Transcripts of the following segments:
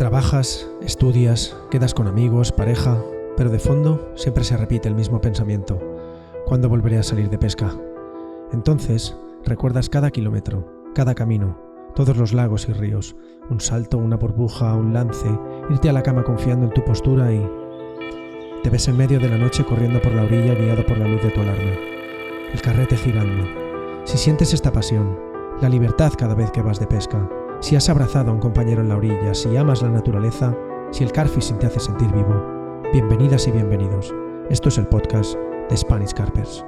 Trabajas, estudias, quedas con amigos, pareja, pero de fondo siempre se repite el mismo pensamiento. ¿Cuándo volveré a salir de pesca? Entonces, recuerdas cada kilómetro, cada camino, todos los lagos y ríos, un salto, una burbuja, un lance, irte a la cama confiando en tu postura y... Te ves en medio de la noche corriendo por la orilla guiado por la luz de tu alarma. El carrete girando. Si sientes esta pasión, la libertad cada vez que vas de pesca, si has abrazado a un compañero en la orilla, si amas la naturaleza, si el carfishing te hace sentir vivo, bienvenidas y bienvenidos. Esto es el podcast de Spanish Carpers.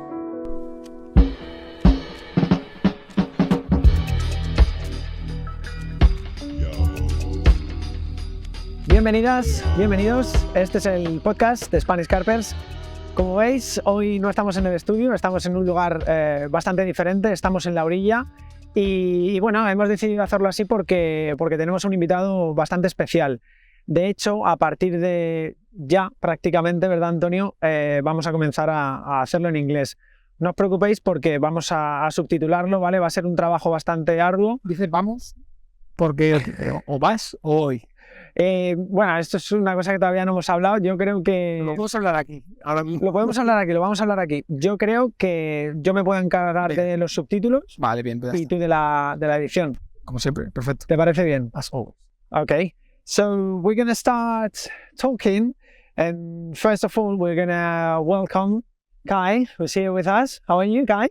Bienvenidas, bienvenidos. Este es el podcast de Spanish Carpers. Como veis, hoy no estamos en el estudio, estamos en un lugar bastante diferente, estamos en la orilla y bueno, hemos decidido hacerlo así porque tenemos un invitado bastante especial. De hecho, a partir de ya prácticamente, ¿verdad, Antonio? Vamos a comenzar a hacerlo en inglés. No os preocupéis porque vamos a subtitularlo, ¿vale? Va a ser un trabajo bastante arduo. Dices vamos, porque o vas o hoy. Bueno, esto es una cosa que todavía no hemos hablado. Yo creo que... Lo podemos hablar aquí, ahora mismo. Lo podemos hablar aquí, lo vamos a hablar aquí. Yo creo que yo me puedo encargar de los subtítulos. Vale, bien. Y tú de la edición. Como siempre, perfecto. ¿Te parece bien? As always. Okay. So we're going to start talking. And first of all, we're going to welcome Guy, who's here with us. How are you, Guy?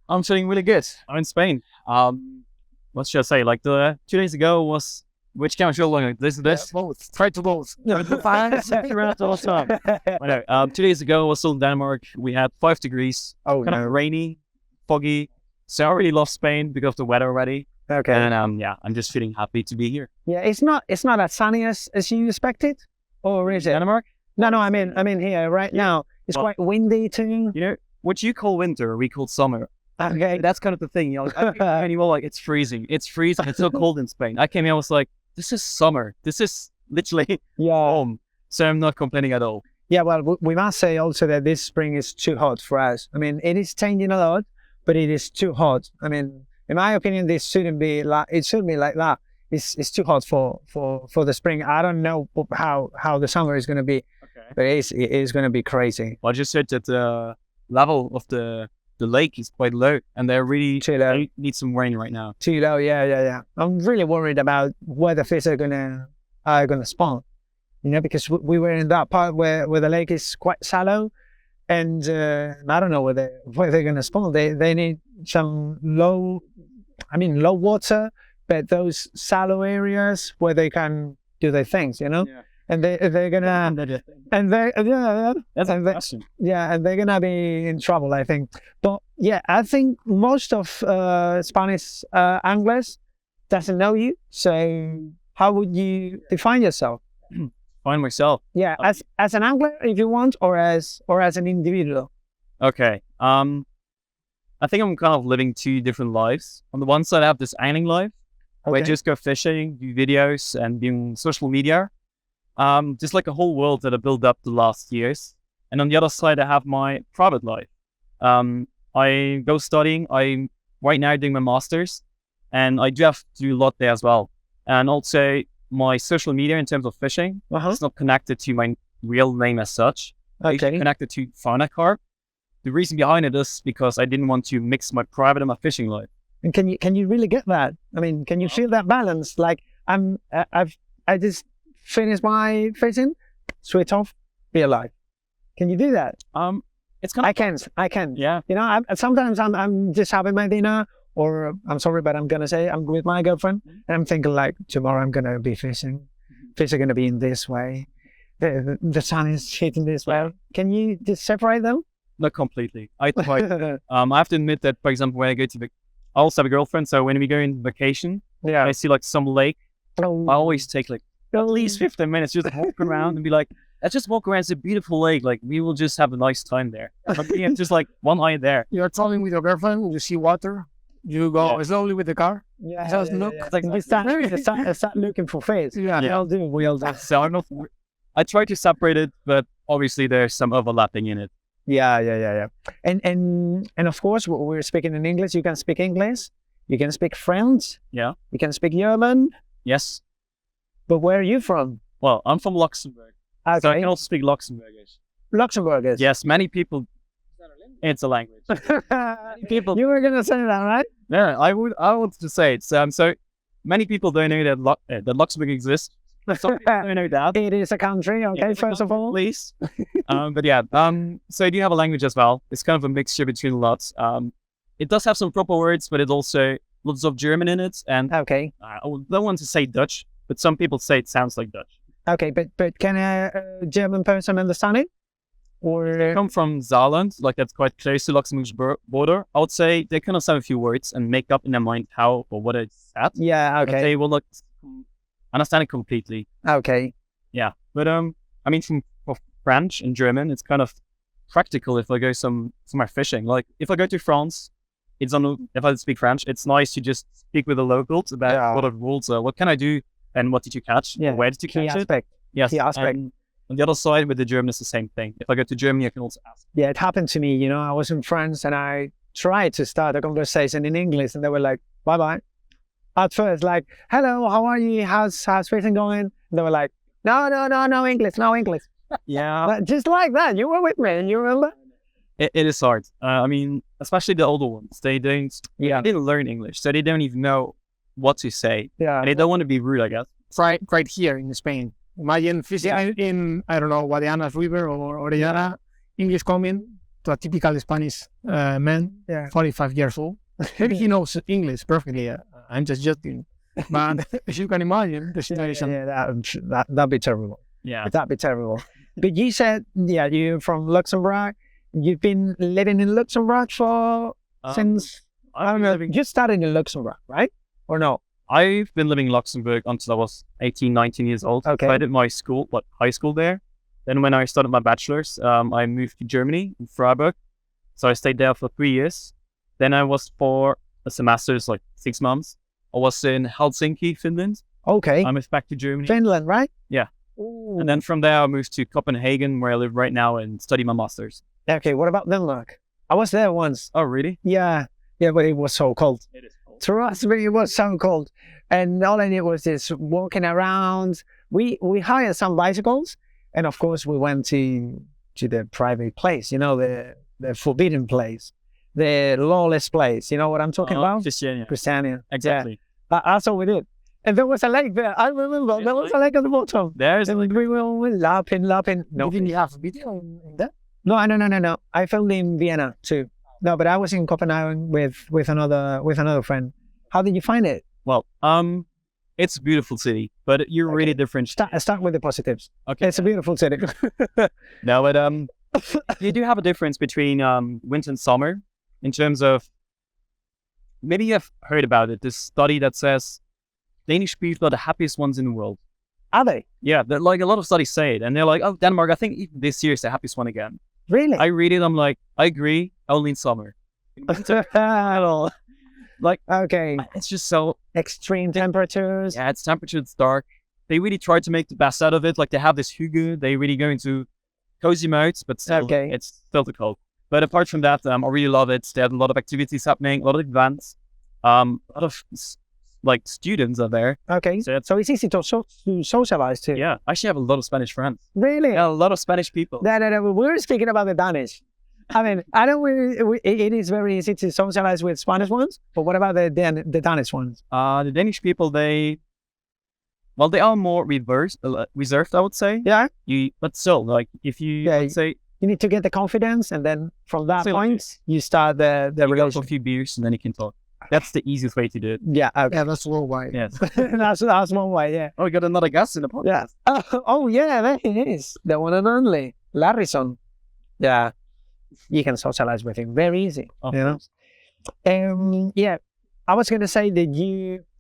I'm feeling really good. I'm in Spain. What should I say? Like 2 days ago was... Which camera should I look like? This? Yeah, both. Try to both. Around all the time. I know. 2 days ago I was still in Denmark. We had 5 degrees. Oh, kind of rainy, foggy. So I really love Spain because of the weather already. Okay. And yeah, I'm just feeling happy to be here. Yeah, it's not as sunny as you expected, or is it? Denmark? No, I mean here right now. It's quite windy too. You know, what you call winter, we call summer. Okay. That's kind of the thing. You know, anymore, like it's freezing. It's freezing. It's so cold in Spain. I came here, I was like, this is summer. This is literally home. So I'm not complaining at all. Yeah, well, we must say also that this spring is too hot for us. I mean, it is changing a lot, but it is too hot. I mean, in my opinion, this shouldn't be like that. It's too hot for the spring. I don't know how the summer is going to be, but it is going to be crazy. Well, I just heard that the level of the lake is quite low, and they really need some rain right now. Too low, yeah. I'm really worried about where the fish are gonna spawn. You know, because we were in that part where the lake is quite shallow, and I don't know where they're gonna spawn. They need some low water, but those shallow areas where they can do their things. You know. Yeah. And they're gonna and they're gonna be in trouble, I think. But yeah, I think most of Spanish anglers doesn't know you. So how would you define yourself? Find myself. Yeah, as an angler, if you want, or as an individual. Okay. I think I'm kind of living 2 different lives. On the one side, I have this angling life, where I just go fishing, do videos, and be on social media. Just like a whole world that I built up the last years. And on the other side, I have my private life. I go studying. I'm right now doing my master's, and I do have to do a lot there as well. And also my social media in terms of fishing, it's not connected to my real name as such. It's connected to Fauna Carp. The reason behind it is because I didn't want to mix my private and my fishing life. And can you really get that? I mean, can you feel that balance? Like I just finish my fishing, switch off, be alive. Can you do that? It's kind of... I can. Yeah. You know, sometimes I'm just having my dinner, or I'm sorry, but I'm gonna say I'm with my girlfriend, and I'm thinking like tomorrow I'm gonna be fishing. Fish are gonna be in this way. The sun is hitting this way. Can you just separate them? Not completely. I try. I have to admit that, for example, when I go to I also have a girlfriend, so when we go on vacation, I see like some lake. I always take like at least 15 minutes just to walk around and be like, let's just walk around. It's a beautiful lake. Like, we will just have a nice time there. Just like one eye there. You're traveling with your girlfriend, you see water, you go slowly with the car. Yeah. Just look. Like we start looking for fish. Yeah. We all do. So I try to separate it, but obviously there's some overlapping in it. Yeah. And of course, we're speaking in English. You can speak English. You can speak French. Yeah. You can speak German. Yes. But where are you from? Well, I'm from Luxembourg, so I Okay. can also speak Luxembourgish. Luxembourgers. Yes, many people. It's a language. people. You were gonna say that, right? Yeah, I want to say it. So many people don't know that Luxembourg exists. Some people don't know that. It is a country, okay, Yeah, first of all. please. But yeah, so I do have a language as well. It's kind of a mixture between lots. It does have some proper words, but it also lots of German in it. And Okay. I don't want to say Dutch, but some people say it sounds like Dutch. Okay, but can a German person understand it? I Or come from Saarland, like that's quite close to Luxembourg's border. I would say they can understand a few words and make up in their mind how or what it's at. yeah, But okay. they will not understand it completely. Okay. Yeah, but I mean, for French and German, it's kind of practical if I go somewhere fishing. Like if I go to France, if I speak French, it's nice to just speak with the locals about Yeah. what are the rules are, what can I do, and what did you catch? Yeah, Where did you Key catch it? aspect. Yes. key aspect. And on the other side with the German, it's the same thing. If I go to Germany, I can also ask. Yeah, it happened to me. You know, I was in France and I tried to start a conversation in English, and they were like, "Bye bye." At first, like, "Hello, how are you? How's fishing going?" And they were like, "No, English, no English." Yeah, But just like that, you were with me, and you remember? it is hard. I mean, especially the older ones, they didn't learn English, so they don't even know what to say, Yeah. and they don't want to be rude, I guess. Right here in Spain. Imagine fishing in, I don't know, Guadiana's River or Orellana, English coming to a typical Spanish man, Yeah. 45 years old. Maybe he knows English perfectly. I'm just joking. But as you can imagine, the situation. Yeah, that'd be terrible. Yeah. That'd be terrible. But you said, yeah, you're from Luxembourg. You've been living in Luxembourg for since, I don't know, you started in Luxembourg, right? Or no? I've been living in Luxembourg until I was 18, 19 years old. Okay. So I did my high school there. Then when I started my bachelor's, I moved to Germany, in Freiburg. So I stayed there for 3 years. Then I was for a semester's like 6 months. I was in Helsinki, Finland. Okay. I moved back to Germany. Finland, right? Yeah. Ooh. And then from there, I moved to Copenhagen, where I live right now and study my master's. Okay, what about Denmark? I was there once. Oh, really? Yeah, but it was so cold. It is cold. Trust me, it was so cold. And all I did was just walking around. We hired some bicycles, and of course we went to the private place, you know, the forbidden place, the lawless place. You know what I'm talking about? Christiania. Christiania. Exactly. Yeah. That's all we did. And there was a lake there. I remember there was a lake at the bottom. There's And we were lapping. No, Didn't you have video in that? no. I filmed in Vienna too. No, but I was in Copenhagen with another friend. How did you find it? Well, it's a beautiful city, but you're really different. Start with the positives. Okay. It's a beautiful city. No, but you do have a difference between winter and summer in terms of, maybe you have heard about it, this study that says Danish people are the happiest ones in the world. Are they? Yeah, like a lot of studies say it, and they're like, oh, Denmark, I think even this year is the happiest one again. Really? I read it, I'm like, I agree, only in summer. In winter, at all. Like, Okay. it's just so, Extreme temperatures. yeah, it's temperature, it's dark. They really try to make the best out of it. Like, they have this hygge, they really go into cozy modes, but still, Okay. it's still too cold. But apart from that, I really love it. They have a lot of activities happening, a lot of events. A lot of like students are there. Okay. So So it's easy to socialize too. yeah, I actually have a lot of Spanish friends. Really? Yeah, a lot of Spanish people. No. We were speaking about the Danish. I mean, I know it is very easy to socialize with Spanish ones, but what about the Danish ones? The Danish people, they are more reserved, I would say. Yeah. But still, like if you Yeah, let's say You need to get the confidence, and then from that Say like point, you start the you go for a relation. few beers and then you can talk. That's the easiest way to do it. Yeah. Okay. Yeah, that's worldwide. Yes. that's one way. Yeah. Oh, we got another guest in the podcast. Yeah. Oh yeah, there he is, the one and only Larryson. Yeah. You can socialize with him very easy. Of You know? course. Yeah. I was gonna say that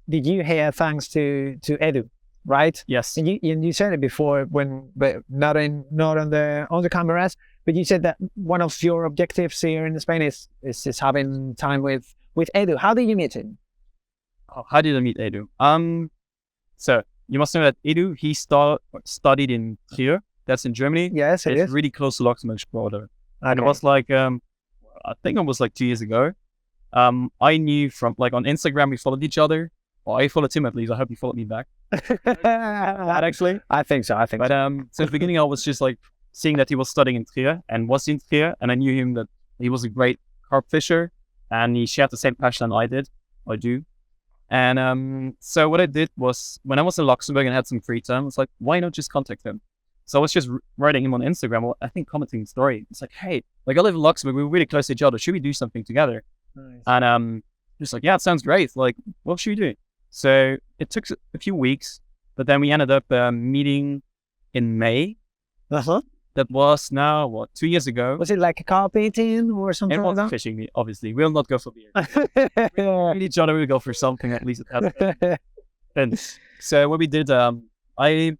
did you hear thanks to Edu, right? Yes. And you said it before but not on the cameras, but you said that one of your objectives here in Spain is just having time with Edu. How did you meet him? Oh, how did I meet Edu? So you must know that Edu, he studied in Trier. That's in Germany. Yes, it It's is. really close to Luxembourg's border. And it Okay. was like, I think it was like 2 years ago. I knew from, like on Instagram, we followed each other. Or I followed him at least. I hope he followed me back. That actually. I think so. But so at the beginning, I was just like seeing that he was studying in Trier and was in Trier, and I knew him that he was a great carp fisher, and he shared the same passion I do. And so what I did was, when I was in Luxembourg and had some free time, I was like, why not just contact him? So I was just writing him on Instagram, or I think commenting the story. It's like, hey, like I live in Luxembourg, we're really close to each other. Should we do something together? Nice. And just like, yeah, it sounds great. Like, what should we do? So it took a few weeks, but then we ended up meeting in May. Uh-huh. That was now, 2 years ago. Was it like a carp eating or something It like was that? fishing, obviously. We'll not go for beer. Yeah. Each other, we'll go for something, at least it has. And so what we did, I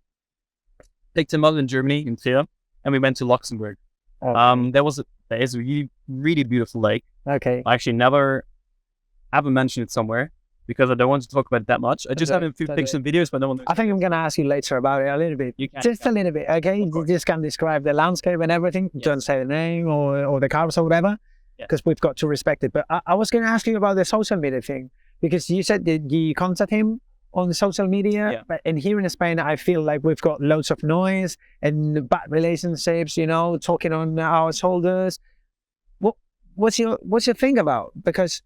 picked him up in Germany, in Trier, and we went to Luxembourg. Okay. There is a really, really beautiful lake. Okay. I actually haven't mentioned it somewhere because I don't want to talk about it that much. I just have a few pictures and videos, but no one knows. I think I'm going to ask you later about it a little bit. You can. Just a little bit, okay? You just can describe the landscape and everything. Yes. Don't say the name or the carps or whatever, Yeah. because we've got to respect it. But I was going to ask you about the social media thing, because you said that you contact him on the social media. Yeah. But and here in Spain, I feel like we've got loads of noise and bad relationships, talking on our shoulders. What's your thing about? Because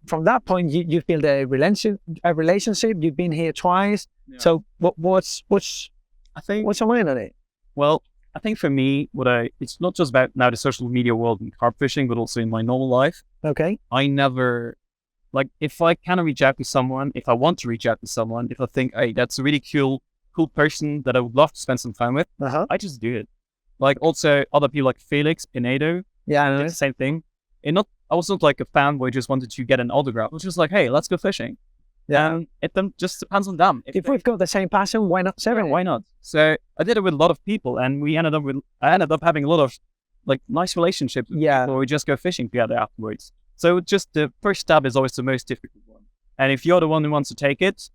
from that point you've built a relationship. You've been here twice. Yeah. So what's I think, your mind on it? well, I think for me, it's not just about now the social media world and carp fishing, but also in my normal life. Okay. I never, like, if I can reach out to someone, if I want to reach out to someone, if I think, hey, that's a really cool person that I would love to spend some time with, Uh-huh. I just do it. Like, also other people like Felix Pinedo, Yeah, I know. did the same thing. I was not like a fan where I just wanted to get an autograph. It was just like, hey, let's go fishing. Yeah. And it then just depends on them. If we've got the same passion, why not share it? Why not? So I did it with a lot of people, and I ended up having a lot of like nice relationships with Yeah. people. We just go fishing together afterwards. So just the first step is always the most difficult one. And if you're the one who wants to take it,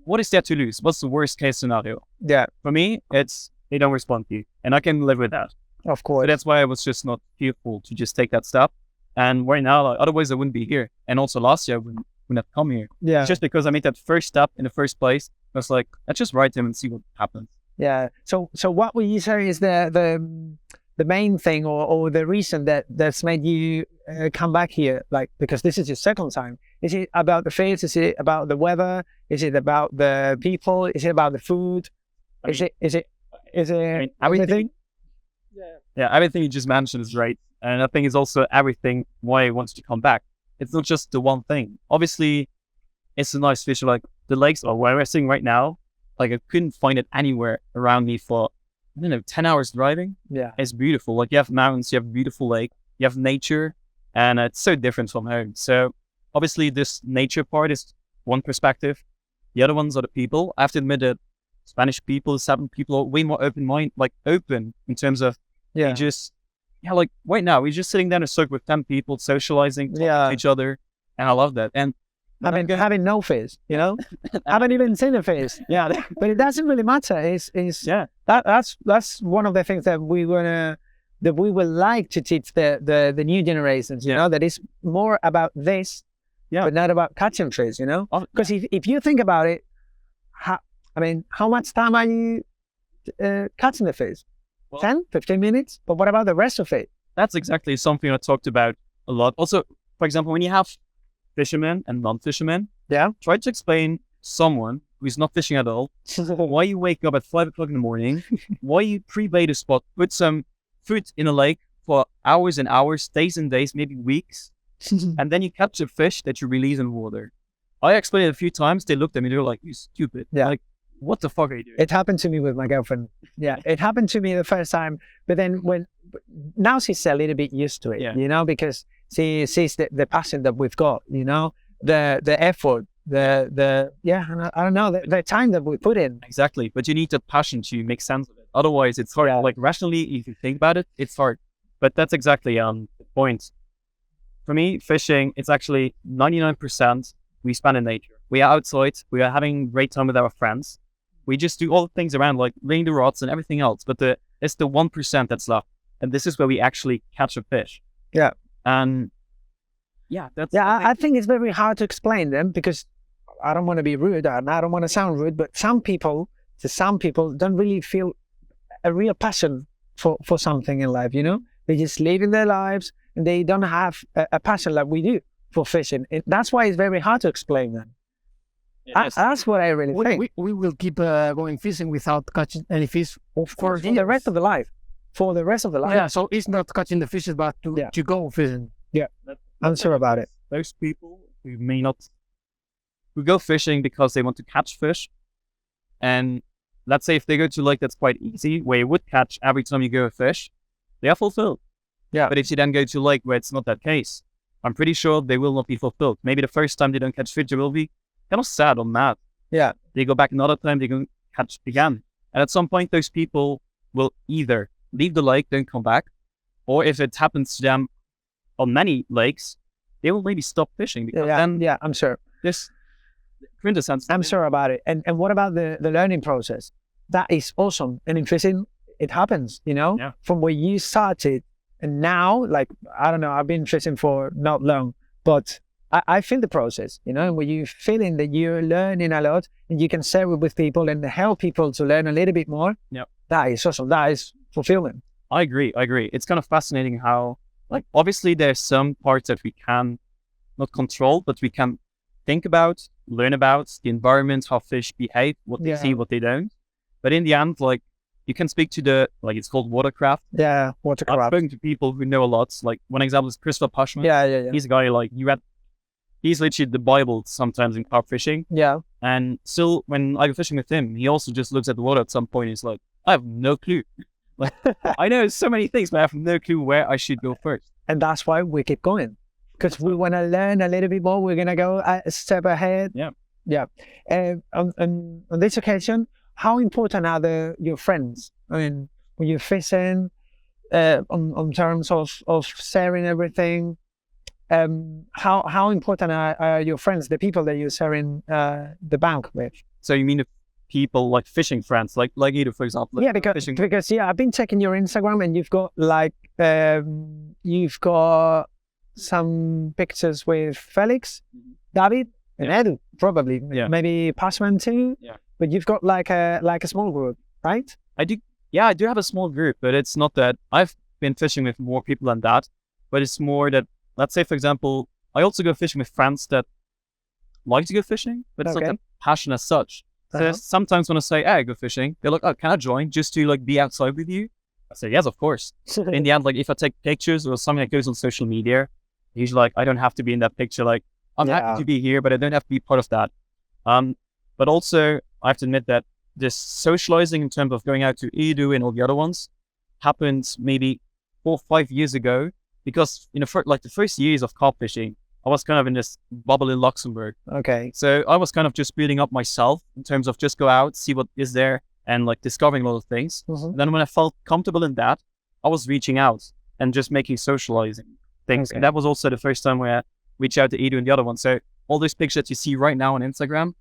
what is there to lose? What's the worst case scenario? Yeah, For me, it's they don't respond to you, and I can live with that. of So course. that's why I was just not fearful to just take that step. And right now, like, otherwise I wouldn't be here. And also last year I wouldn't have come here. Yeah. Just because I made that first step in the first place, I was like, let's just write him and see what happens. Yeah. So what would you say is the main thing or the reason that's made you come back here? Like, because this is your second time. Is it about the fish? Is it about the weather? Is it about the people? Is it about the food? Is it mean, everything? Yeah, everything you just mentioned is right. And I think it's also everything why I wanted to come back. It's not just the one thing. Obviously, it's a nice fish. Like the lakes or where we're sitting right now, like I couldn't find it anywhere around me for, 10 hours driving. Yeah. It's beautiful. Like you have mountains, you have a beautiful lake, you have nature, and it's so different from home. So obviously this nature part is one perspective. The other ones are the people. I have to admit that Spanish people, Southern people are way more open in terms of Yeah. like right now, we're just sitting down in a circle with 10 people, socializing, talking to each other, and I love that. And Having no fish, haven't even seen a fish. yeah, But it doesn't really matter. That's one of the things that we would like to teach the new generations. That is more about this, but not about catching fish. Because if you think about it, how much time are you catching the fish? Well, 10, 15 minutes? But what about the rest of it? that's exactly something I talked about a lot. Also, for example, when you have fishermen and non-fishermen, try to explain someone who's not fishing at all why you wake up at 5 o'clock in the morning, why you pre-bait a spot, put some food in a lake for hours and hours, days and days, maybe weeks, and then you catch a fish that you release in water. I explained it a few times. They looked at me, they were like, "You stupid." Yeah. Like, what the fuck are you doing? It happened to me with my girlfriend. Yeah, it happened to me the first time. But then now she's a little bit used to it, because she sees the passion that we've got, the effort, I don't know, the time that we put in. Exactly. But you need the passion to make sense of it. Otherwise, it's hard. Yeah. Like rationally, if you think about it, it's hard. But that's exactly the point. For me, fishing, it's actually 99% we spend in nature. We are outside. We are having great time with our friends. We just do all the things around, like laying the rods and everything else. But it's the 1% that's left. And this is where we actually catch a fish. Yeah. And I I think it's very hard to explain them because I don't want to be rude and I don't want to sound rude, but some people don't really feel a real passion for something in life, you know? They just live in their lives and they don't have a passion like we do for fishing. That's why it's very hard to explain that. That's what I really think. We will keep going fishing without catching any fish For the rest of the life. For the rest of the life. Yeah, so it's not catching the fishes, but to go fishing. Yeah, I'm sure about it. Those people who go fishing because they want to catch fish, and let's say if they go to a lake that's quite easy, where you would catch every time you go a fish, they are fulfilled. Yeah. But if you then go to a lake where it's not that case, I'm pretty sure they will not be fulfilled. Maybe the first time they don't catch fish, they will be kind of sad or mad. Yeah. They go back another time, they go catch again. And at some point, those people will either leave the lake, don't come back, or if it happens to them on many lakes, they will maybe stop fishing because then I'm sure. This quintessence. I'm sure about it. And what about the learning process? That is awesome. And in fishing, it happens, you know, from where you started and now, like, I don't know, I've been fishing for not long, but I feel the process, you know, where you're feeling that you're learning a lot and you can share it with people and help people to learn a little bit more. Yeah. That is awesome. That is fulfilling. I agree. It's kind of fascinating how, like, obviously there's some parts that we can not control, but we can think about, learn about the environment, how fish behave, what they see, what they don't. But in the end, like, you can speak to it's called watercraft. Yeah, watercraft. I've spoken to people who know a lot. Like, one example is Christopher Pushman. Yeah. He's a guy, like, he's literally the Bible sometimes in carp fishing. Yeah. And still, when I go fishing with him, he also just looks at the water at some point and he's like, I have no clue. Like, I know so many things, but I have no clue where I should go first. And that's why we keep going. Because we want to learn a little bit more. We're going to go a step ahead. Yeah. On this occasion, how important are your friends? I mean, when you're fishing, on terms of sharing everything, how important are your friends, the people that you're sharing the bank with? So you mean the people like fishing friends, like Ida, for example? Yeah, because I've been checking your Instagram and you've got some pictures with Felix, David, and Edu, probably. Maybe Passman too. Yeah. But you've got like a small group, right? I do. Yeah, I do have a small group, but it's not that I've been fishing with more people than that. But it's more that, let's say, for example, I also go fishing with friends that like to go fishing, but it's not a passion as such. So sometimes when I say, hey, I go fishing, they're like, oh, can I join just to like be outside with you? I say, yes, of course. In the end, like if I take pictures or something that goes on social media, usually like I don't have to be in that picture. Like I'm happy to be here, but I don't have to be part of that. But also I have to admit that this socializing in terms of going out to Edu and all the other ones happened maybe 4 or 5 years ago, because the first years of carp fishing, I was kind of in this bubble in Luxembourg. Okay. So I was kind of just building up myself in terms of just go out, see what is there, and like discovering a lot of things. And then when I felt comfortable in that, I was reaching out and just making socializing things. And that was also the first time where I reached out to Edu and the other one. So all those pictures that you see right now on Instagram,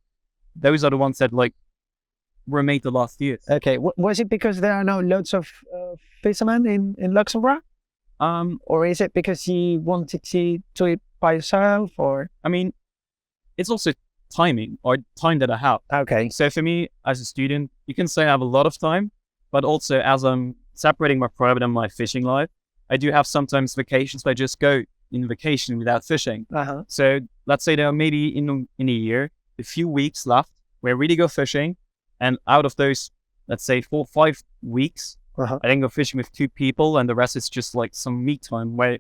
those are the ones that like were made the last year. Okay. Was it because there are now loads of fishermen in Luxembourg? Or is it because you wanted to do it by yourself? Or I mean, it's also timing or time that I have. Okay. So for me as a student, you can say I have a lot of time, but also as I'm separating my private and my fishing life, I do have sometimes vacations where I just go in vacation without fishing. So let's say there are maybe in a year, a few weeks left where I really go fishing. And out of those, let's say 4 or 5 weeks, I then go fishing with 2 people, and the rest is just like some me time where I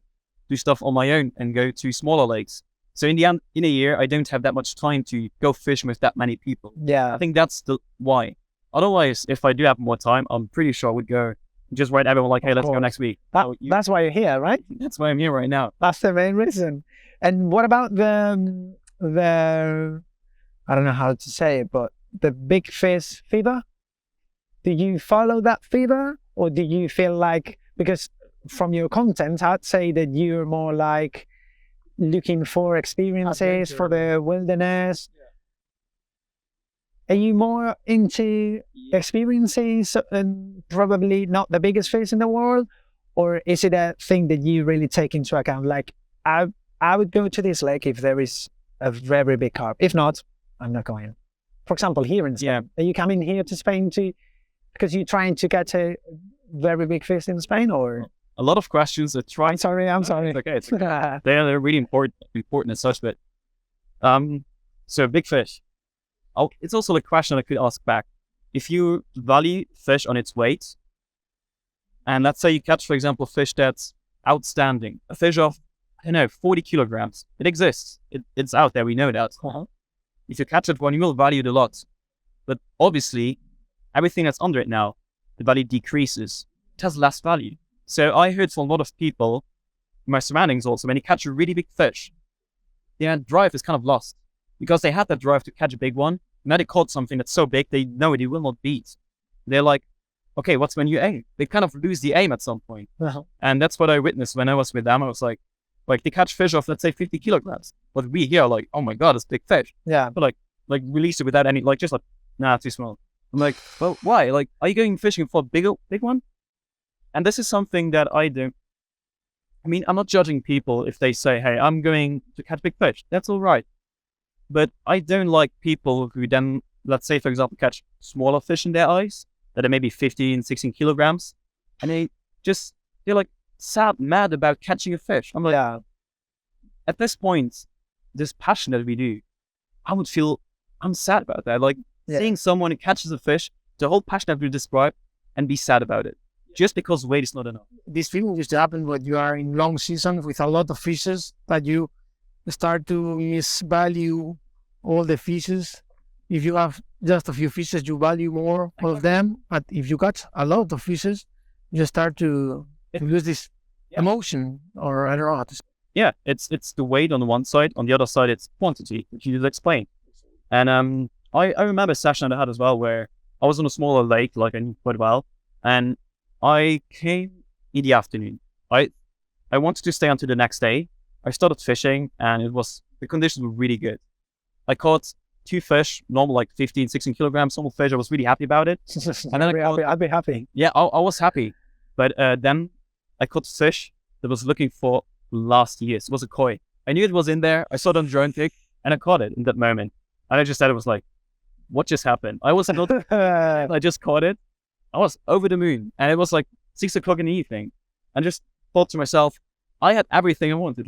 do stuff on my own and go to smaller lakes. So in the end, in a year, I don't have that much time to go fishing with that many people. Yeah. I think that's the why. Otherwise, if I do have more time, I'm pretty sure I would go just write everyone like, hey, let's go next week. That's why you're here, right? That's why I'm here right now. That's the main reason. And what about the I don't know how to say it, but the big fish fever? Do you follow that fever? Or do you feel like, because from your content, I'd say that you're more like looking for experiences for the wilderness. Are you more into experiences and probably not the biggest fish in the world? Or is it a thing that you really take into account? Like, I would go to this lake if there is a very big carp. If not, I'm not going. For example, here in Spain, are you coming here to Spain because you're trying to catch a very big fish in Spain, or? A lot of questions are trying. I'm sorry. It's okay. It's okay. They're really important as such, but so big fish. It's also a question I could ask back. If you value fish on its weight, and let's say you catch, for example, fish that's outstanding, a fish of, 40 kilograms. It exists. It's out there. We know that. If you catch that one, you will value it a lot. But obviously, everything that's under it now, the value decreases. It has less value. So I heard from a lot of people, in my surroundings also, when you catch a really big fish, their drive is kind of lost. Because they had that drive to catch a big one. Now they caught something that's so big, they know it will not beat. They're like, okay, what's when you aim? They kind of lose the aim at some point. And that's what I witnessed when I was with them. I was like they catch fish of, let's say, 50 kilograms. But we here are like, oh my God, it's big fish. Yeah. But like release it without any, nah, too small. I'm like, well, why? Like, are you going fishing for a big one? And this is something that I do. I mean, I'm not judging people if they say, hey, I'm going to catch big fish. That's all right. But I don't like people who then, let's say, for example, catch smaller fish in their eyes that are maybe 15, 16 kilograms. And they're like sad, mad about catching a fish. I'm like, at this point, this passion that we do, I'm sad about that. Like seeing someone who catches a fish, the whole passion that we describe, and be sad about it. Just because weight is not enough. This feeling used to happen when you are in long season with a lot of fishes, that you start to misvalue all the fishes. If you have just a few fishes, you value more of them. But if you catch a lot of fishes, you start to lose this emotion, or I don't know how to say. Yeah, it's the weight on the one side. On the other side, it's quantity, which you just explained. And I remember a session I had as well where I was on a smaller lake, like I knew quite well, and I came in the afternoon. I wanted to stay until the next day. I started fishing, and the conditions were really good. I caught 2 fish, normal 15, 16 kilograms, normal fish. I was really happy about it. And then I'd be happy. Yeah, I was happy. But then I caught fish that was looking for last year's. It was a koi. I knew it was in there. I saw it on drone pic, and I caught it in that moment. And I just said, it was like, what just happened? I was not, I just caught it. I was over the moon, and it was 6 o'clock in the evening. And just thought to myself, I had everything I wanted.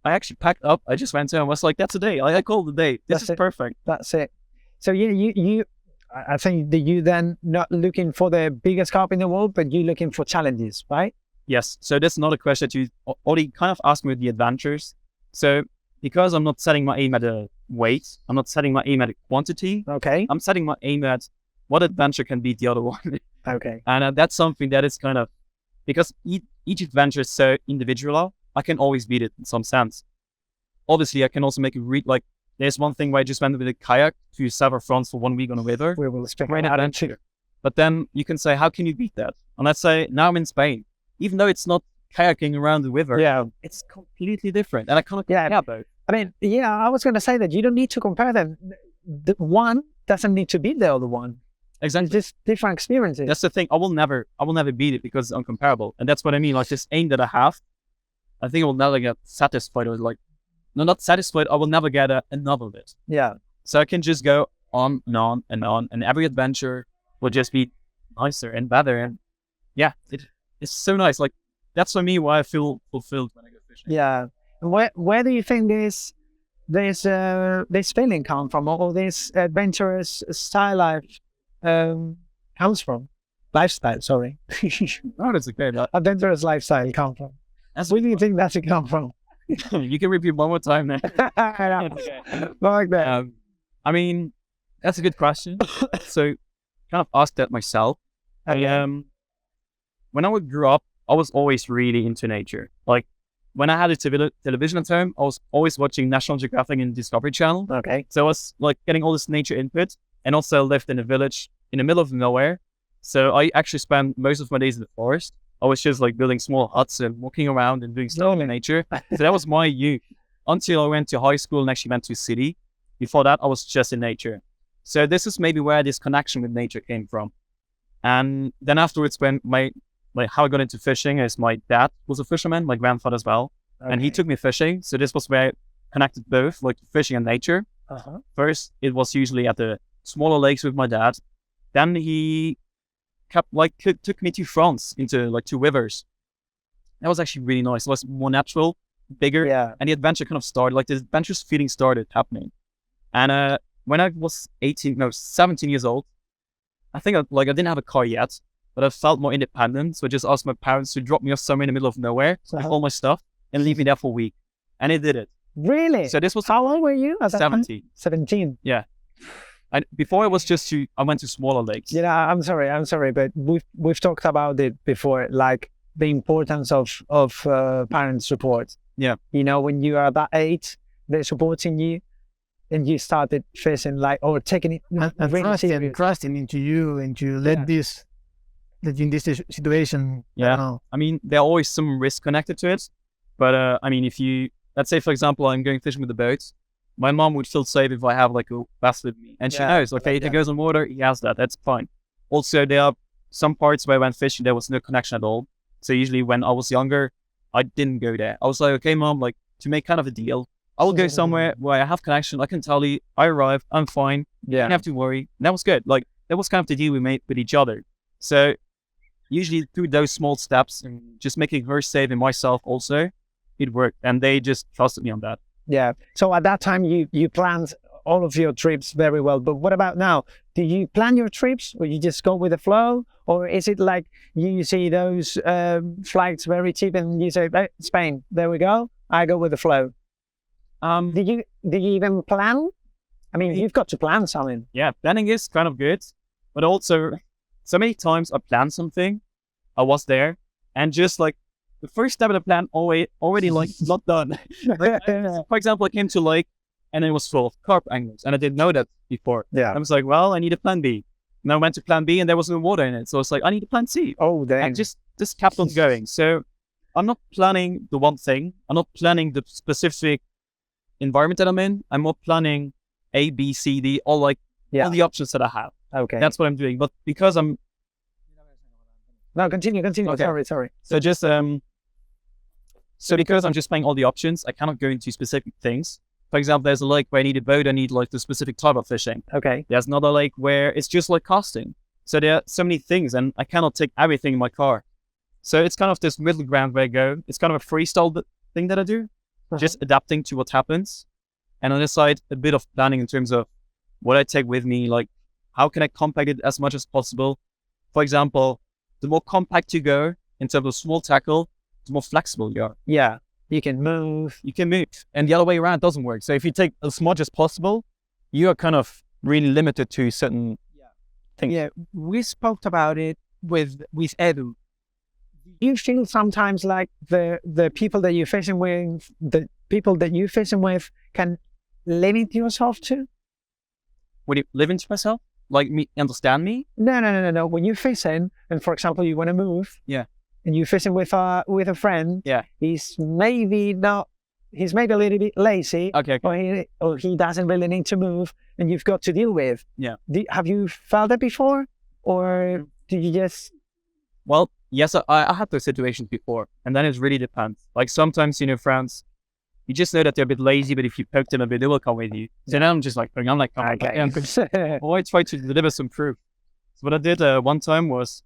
I actually packed up. I just went to and was like, that's a day. I called the day. This is perfect. That's it. So I think that you then not looking for the biggest carp in the world, but you looking for challenges, right? Yes. So that's another question that you already kind of asked me with the adventures. So because I'm not setting my aim at a weight, I'm not setting my aim at a quantity. Okay. I'm setting my aim at what adventure can beat the other one. Okay. And that's something that is kind of, because each adventure is so individual, I can always beat it in some sense. Obviously, I can also make it there's one thing where I just went with a kayak to Sever France for 1 week on a river. We will speak Great about adventure. But then you can say, how can you beat that? And let's say, now I'm in Spain. Even though it's not kayaking around the river, it's completely different. And I kind of compare both. I mean, I was going to say that you don't need to compare them. The one doesn't need to beat the other one. Exactly. It's just different experiences. That's the thing. I will never beat it because it's uncomparable. And that's what I mean. This aim that I have, I think I will never get satisfied with not satisfied. I will never get another bit. Yeah. So I can just go on and on and on, and every adventure will just be nicer and better. And it's so nice. That's for me why I feel fulfilled when I go fishing. Yeah. And where do you think this feeling come from, or this adventurous style life comes from? Lifestyle, sorry. Oh, that's okay. Adventurous lifestyle come from. Where do you think that should come from? You can repeat one more time then. Like that. I mean, that's a good question. So, kind of asked that myself. When I grew up, I was always really into nature. When I had a television at home, I was always watching National Geographic and Discovery Channel. Okay. So I was getting all this nature input, and also lived in a village in the middle of nowhere. So I actually spent most of my days in the forest. I was just building small huts and walking around and doing stuff in nature. So that was my youth until I went to high school and actually went to a city. Before that, I was just in nature. So this is maybe where this connection with nature came from. And then afterwards, when how I got into fishing is my dad was a fisherman, my grandfather as well. Okay. And he took me fishing. So this was where I connected both, fishing and nature. First, it was usually at the smaller lakes with my dad. Then he took me to France into like 2 rivers. That was actually really nice. It was more natural, bigger, and the adventure kind of started. Like the adventurous feeling started happening. And when I was 17 years old, I think I didn't have a car yet, but I felt more independent. So I just asked my parents to drop me off somewhere in the middle of nowhere with all my stuff and leave me there for a week. And they did it. Really? So this was how old were you? At that 17. Time? 17. Yeah. And before it was just I went to smaller lakes. Yeah, I'm sorry, but we've talked about it before, like the importance of parent support. Yeah. You know, when you are that age, they're supporting you, and you started fishing or taking it and really trusting into you, and to let you in this situation. Yeah. I mean, there are always some risk connected to it, but I mean, if you, let's say for example, I'm going fishing with the boat, my mom would feel safe if I have like a vest with me, and she knows, okay, if it goes on water, he has that. That's fine. Also, there are some parts where I went fishing, there was no connection at all. So usually when I was younger, I didn't go there. I was like, okay, mom, like to make kind of a deal, I will go somewhere where I have connection. I can tell you, I arrived, I'm fine. You don't have to worry. And that was good. Like that was kind of the deal we made with each other. So usually through those small steps and just making her safe and myself also, it worked. And they just trusted me on that. Yeah. So at that time, you planned all of your trips very well. But what about now? Do you plan your trips, or you just go with the flow? Or is it like you see those flights very cheap and you say, hey, Spain, there we go, I go with the flow? Do you even plan? I mean, you've got to plan something. Yeah, planning is kind of good. But also, so many times I planned something, I was there, and just like, the first step of the plan already like not done. For example, I came to lake and it was full of carp anglers, and I didn't know that before. Yeah. I was like, well, I need a plan B. And I went to plan B and there was no water in it. So it's like, I need a plan C. Oh, dang. And just kept on going. So I'm not planning the one thing. I'm not planning the specific environment that I'm in. I'm more planning A, B, C, D, all the options that I have. Okay. That's what I'm doing. But because I'm... No, continue. Okay. Sorry. So just... So because I'm just playing all the options, I cannot go into specific things. For example, there's a lake where I need a boat, I need like the specific type of fishing. Okay. There's another lake where it's just like casting. So there are so many things and I cannot take everything in my car. So it's kind of this middle ground where I go. It's kind of a freestyle thing that I do, just adapting to what happens. And on this side, a bit of planning in terms of what I take with me, like how can I compact it as much as possible. For example, the more compact you go in terms of small tackle, the more flexible you are. Yeah, you can move. And the other way around doesn't work. So if you take as much as possible, you are kind of really limited to certain things. Yeah, we spoke about it with Edu. You feel sometimes like the people that you're fishing with, can limit yourself to? Would you live into myself? Like me, understand me? No. When you're fishing, and for example, you want to move. Yeah. And you're fishing with a friend. Yeah. He's maybe a little bit lazy. Okay. Or he doesn't really need to move, and you've got to deal with. Yeah. Have you felt that before, or do you just? Well, yes, I had those situations before, and then it really depends. Like sometimes, friends, you just know that they're a bit lazy, but if you poke them a bit, they will come with you. So now I'm just like, okay. Or I try to deliver some proof. So what I did one time was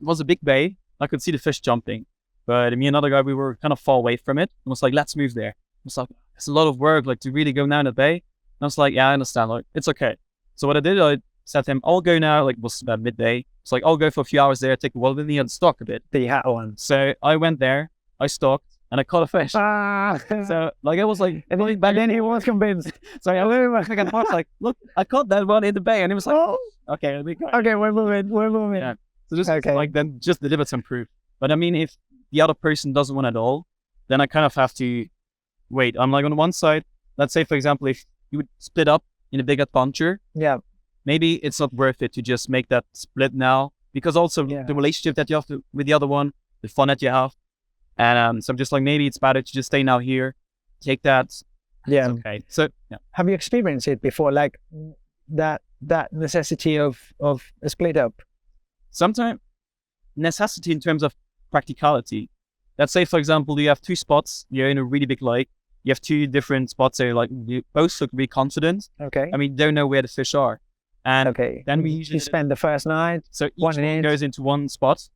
a big bay. I could see the fish jumping, but me and another guy, we were kind of far away from it. I was like, let's move there. I was like, it's a lot of work, like to really go down the bay. And I was like, yeah, I understand. Like, it's okay. So what I did, I said to him, I'll go now. Like, it was about midday. It's like, I'll go for a few hours there, take a wallet with me and stalk a bit. The hat one. So I went there, I stalked, and I caught a fish. So like, I was like, and then he was convinced. So I went back and forth, like, look, I caught that one in the bay. And he was like, okay, we're moving. Yeah. So just deliver some proof. But I mean, if the other person doesn't want it at all, then I kind of have to wait. I'm like on one side, let's say, for example, if you would split up in a big adventure, maybe it's not worth it to just make that split now, because also the relationship that you have with the other one, the fun that you have. And so I'm just like, maybe it's better to just stay now here, take that. Yeah. Okay. So have you experienced it before, like that necessity of a split up? Sometimes necessity in terms of practicality. Let's say, for example, you have 2 spots, you're in a really big lake, you have two different spots there. Like you both look really confident. Okay. I mean, don't know where the fish are. And Okay. then we usually you spend the first night. so each one one in. goes into one spot,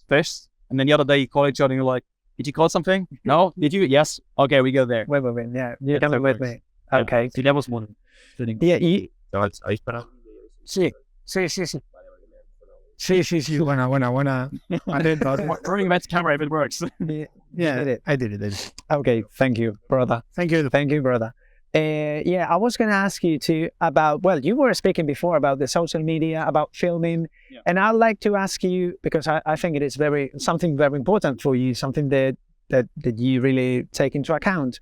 fish, and then the other day you call each other and you're like, did you call something? No? Did you? Yes. Okay, we go there. Wait. Yeah, you're That's coming how it with works. me. Okay. Sí, that was one. Yeah. Sí, sí, sí, sí. Sí, sí, sí. Buena. Bring that camera if it works. Yeah, I did it. Okay. Thank you, brother. Thank you. Thank you, brother. Yeah, I was going to ask you too about, well, you were speaking before about the social media, about filming, Yeah. and I'd like to ask you, because I think it is something very important for you, something that you really take into account.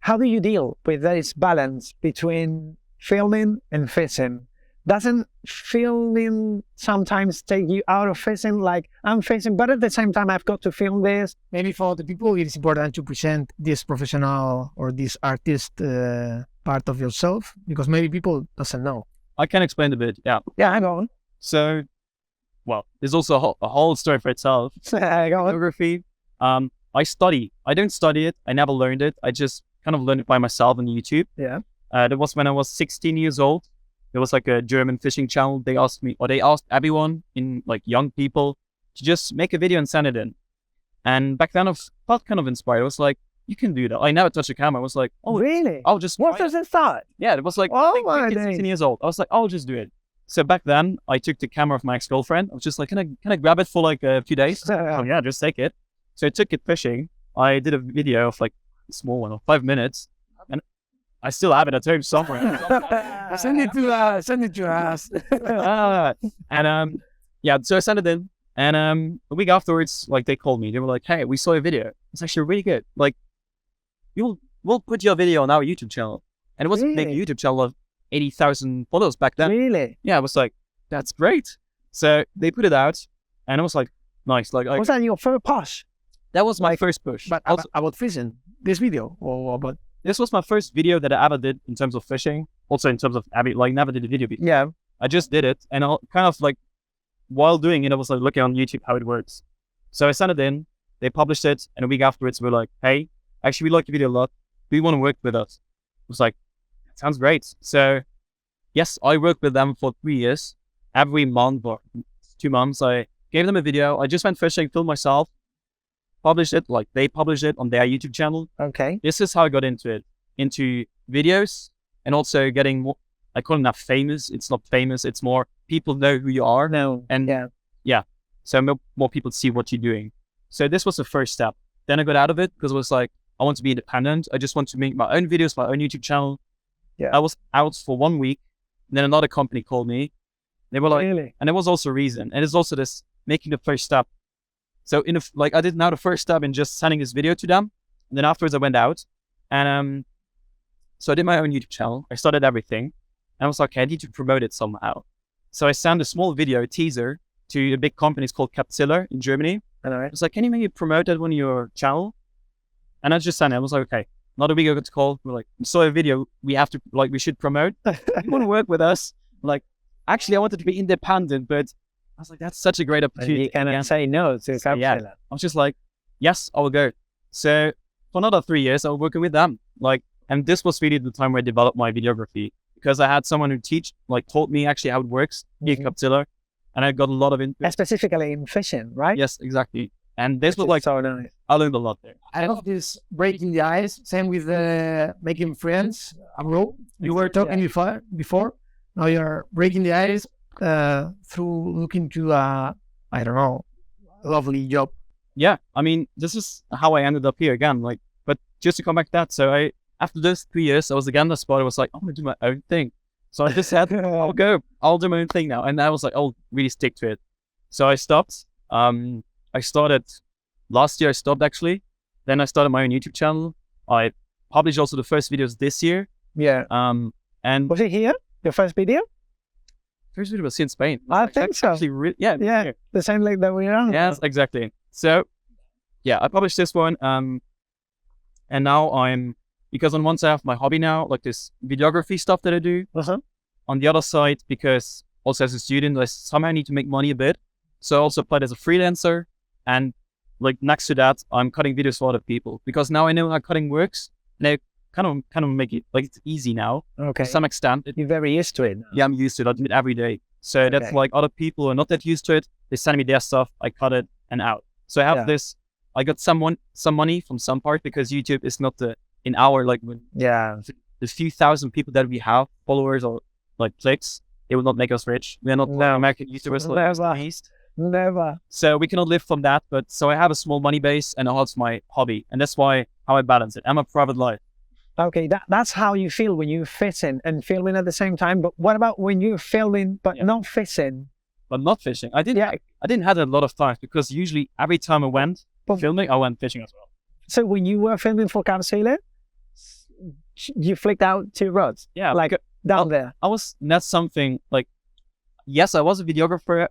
How do you deal with this balance between filming and fishing? Doesn't filming sometimes take you out of fishing? Like, I'm fishing, but at the same time, I've got to film this. Maybe for the people, it is important to present this professional or this artist part of yourself, because maybe people doesn't know. I can explain a bit. Yeah. Yeah, hang on. So, well, there's also a whole story for itself. Go on. Photography. I don't study it. I never learned it. I just kind of learned it by myself on YouTube. Yeah. That was when I was 16 years old. There was like a German fishing channel. They asked everyone in like young people to just make a video and send it in. And back then I felt kind of inspired. I was like, you can do that. I never touched a camera. I was like, Oh, really? I'll just What try does it start? Yeah, it was like Oh, I think my 15, 16 days. years old. I was like, I'll just do it. So back then I took the camera of my ex-girlfriend. I was just like, can I grab it for like a few days? Oh yeah, just take it. So I took it fishing. I did a video of like a small one of 5 minutes, and I still have it at home somewhere. Send it to us. Yeah, so I sent it in, and a week afterwards, like they called me. They were like, "Hey, we saw your video. It's actually really good. Like, we'll put your video on our YouTube channel." And it wasn't a big Really? YouTube channel of 80,000 followers back then. Really? Yeah, I was like, "That's great." So they put it out, and I was like, "Nice." Like, Was that your first push? that was my first push. But Also, about fishing, this video, or about this was my first video that I ever did in terms of fishing. Also in terms of never did a video before. Yeah. I just did it, and I kind of like, while doing it, I was like looking on YouTube how it works. So I sent it in, they published it, and a week afterwards, we were like, "Hey, actually, we like the video a lot. Do you want to work with us?" I was like, "That sounds great." So yes, I worked with them for 3 years. Every month or 2 months, I gave them a video. I just went fishing, filmed myself, published it, like they published it on their YouTube channel. Okay. This is how I got into it, into videos, and also getting more, I call it not famous. It's not famous. It's more people know who you are. No. And Yeah. so more people see what you're doing. So this was the first step. Then I got out of it because I was like, I want to be independent. I just want to make my own videos, my own YouTube channel. Yeah. I was out for 1 week. Then another company called me. They were like, Really? and there was also a reason. And it's also this making the first step. So I did now the first step in just sending this video to them. And then afterwards I went out, and so I did my own YouTube channel. I started everything, and I was like, okay, I need to promote it somehow. So I sent a small video teaser to a big company. It's called Capzilla in Germany. I know I it. was like, can you maybe promote that on your channel? And I just sent it. I was like, okay. Another week I got to call. We're like, we saw a video. We should promote. You want to work with us? Like, actually, I wanted to be independent, but I was like, that's such a great And opportunity. you cannot say no to So, yeah. Capzilla. I was just like, yes, I will go. So for another 3 years, I was working with them. Like, and this was really the time where I developed my videography, because I had someone who taught me actually how it works here at Capzilla, and I got a lot of And input. specifically in fishing, right? Yes, exactly. And this Which was is like, so nice. I learned a lot there. I love this breaking the ice. Same with making friends abroad. You were talking before. Now you're breaking the ice through looking to I don't know, a lovely job. Yeah, I mean, this is how I ended up here again. Like, but just to come back to that, so after those 3 years, I was again in the spot. I was like, I'm gonna do my own thing. So I just said, I'll do my own thing now. And I was like, I'll really stick to it. So I stopped. I started last year. I stopped actually. Then I started my own YouTube channel. I published also the first videos this year. Yeah. And Was it here? Your first video? first video was here in Spain. I think so. Actually, Yeah. here. The same lake that we're on. Yes, exactly. So, yeah, I published this one. And now because on one side I have my hobby now, like this videography stuff that I do. Uh-huh. On the other side, because also as a student, I somehow need to make money a bit. So I also applied as a freelancer. And like next to that, I'm cutting videos for other people, because now I know how cutting works. And I kind of make it like it's easy now Okay. to some extent. You're very used to it now. Yeah, I'm used to it. I do it every day. So that's Okay. like other people are not that used to it. They send me their stuff, I cut it and out. So I have Yeah. this. I got some money from some part because YouTube is not in our like when Yeah. the few thousand people that we have followers or like clicks, it will not make us rich. We are not like No. American YouTubers like Never. Mr. Beast. Never. So we cannot live from that. But so I have a small money base and it's my hobby, and that's why how I balance it. I'm a private life. Okay, that's how you feel when you're fishing and filming at the same time. But what about when you're filming but Yeah. not fishing? But not fishing. I didn't. Yeah. I didn't have it a lot of times because usually every time I went But- filming, I went fishing as well. So when you were filming for Carp, you flicked out 2 rods, Yeah, like down there. I was not something like, yes, I was a videographer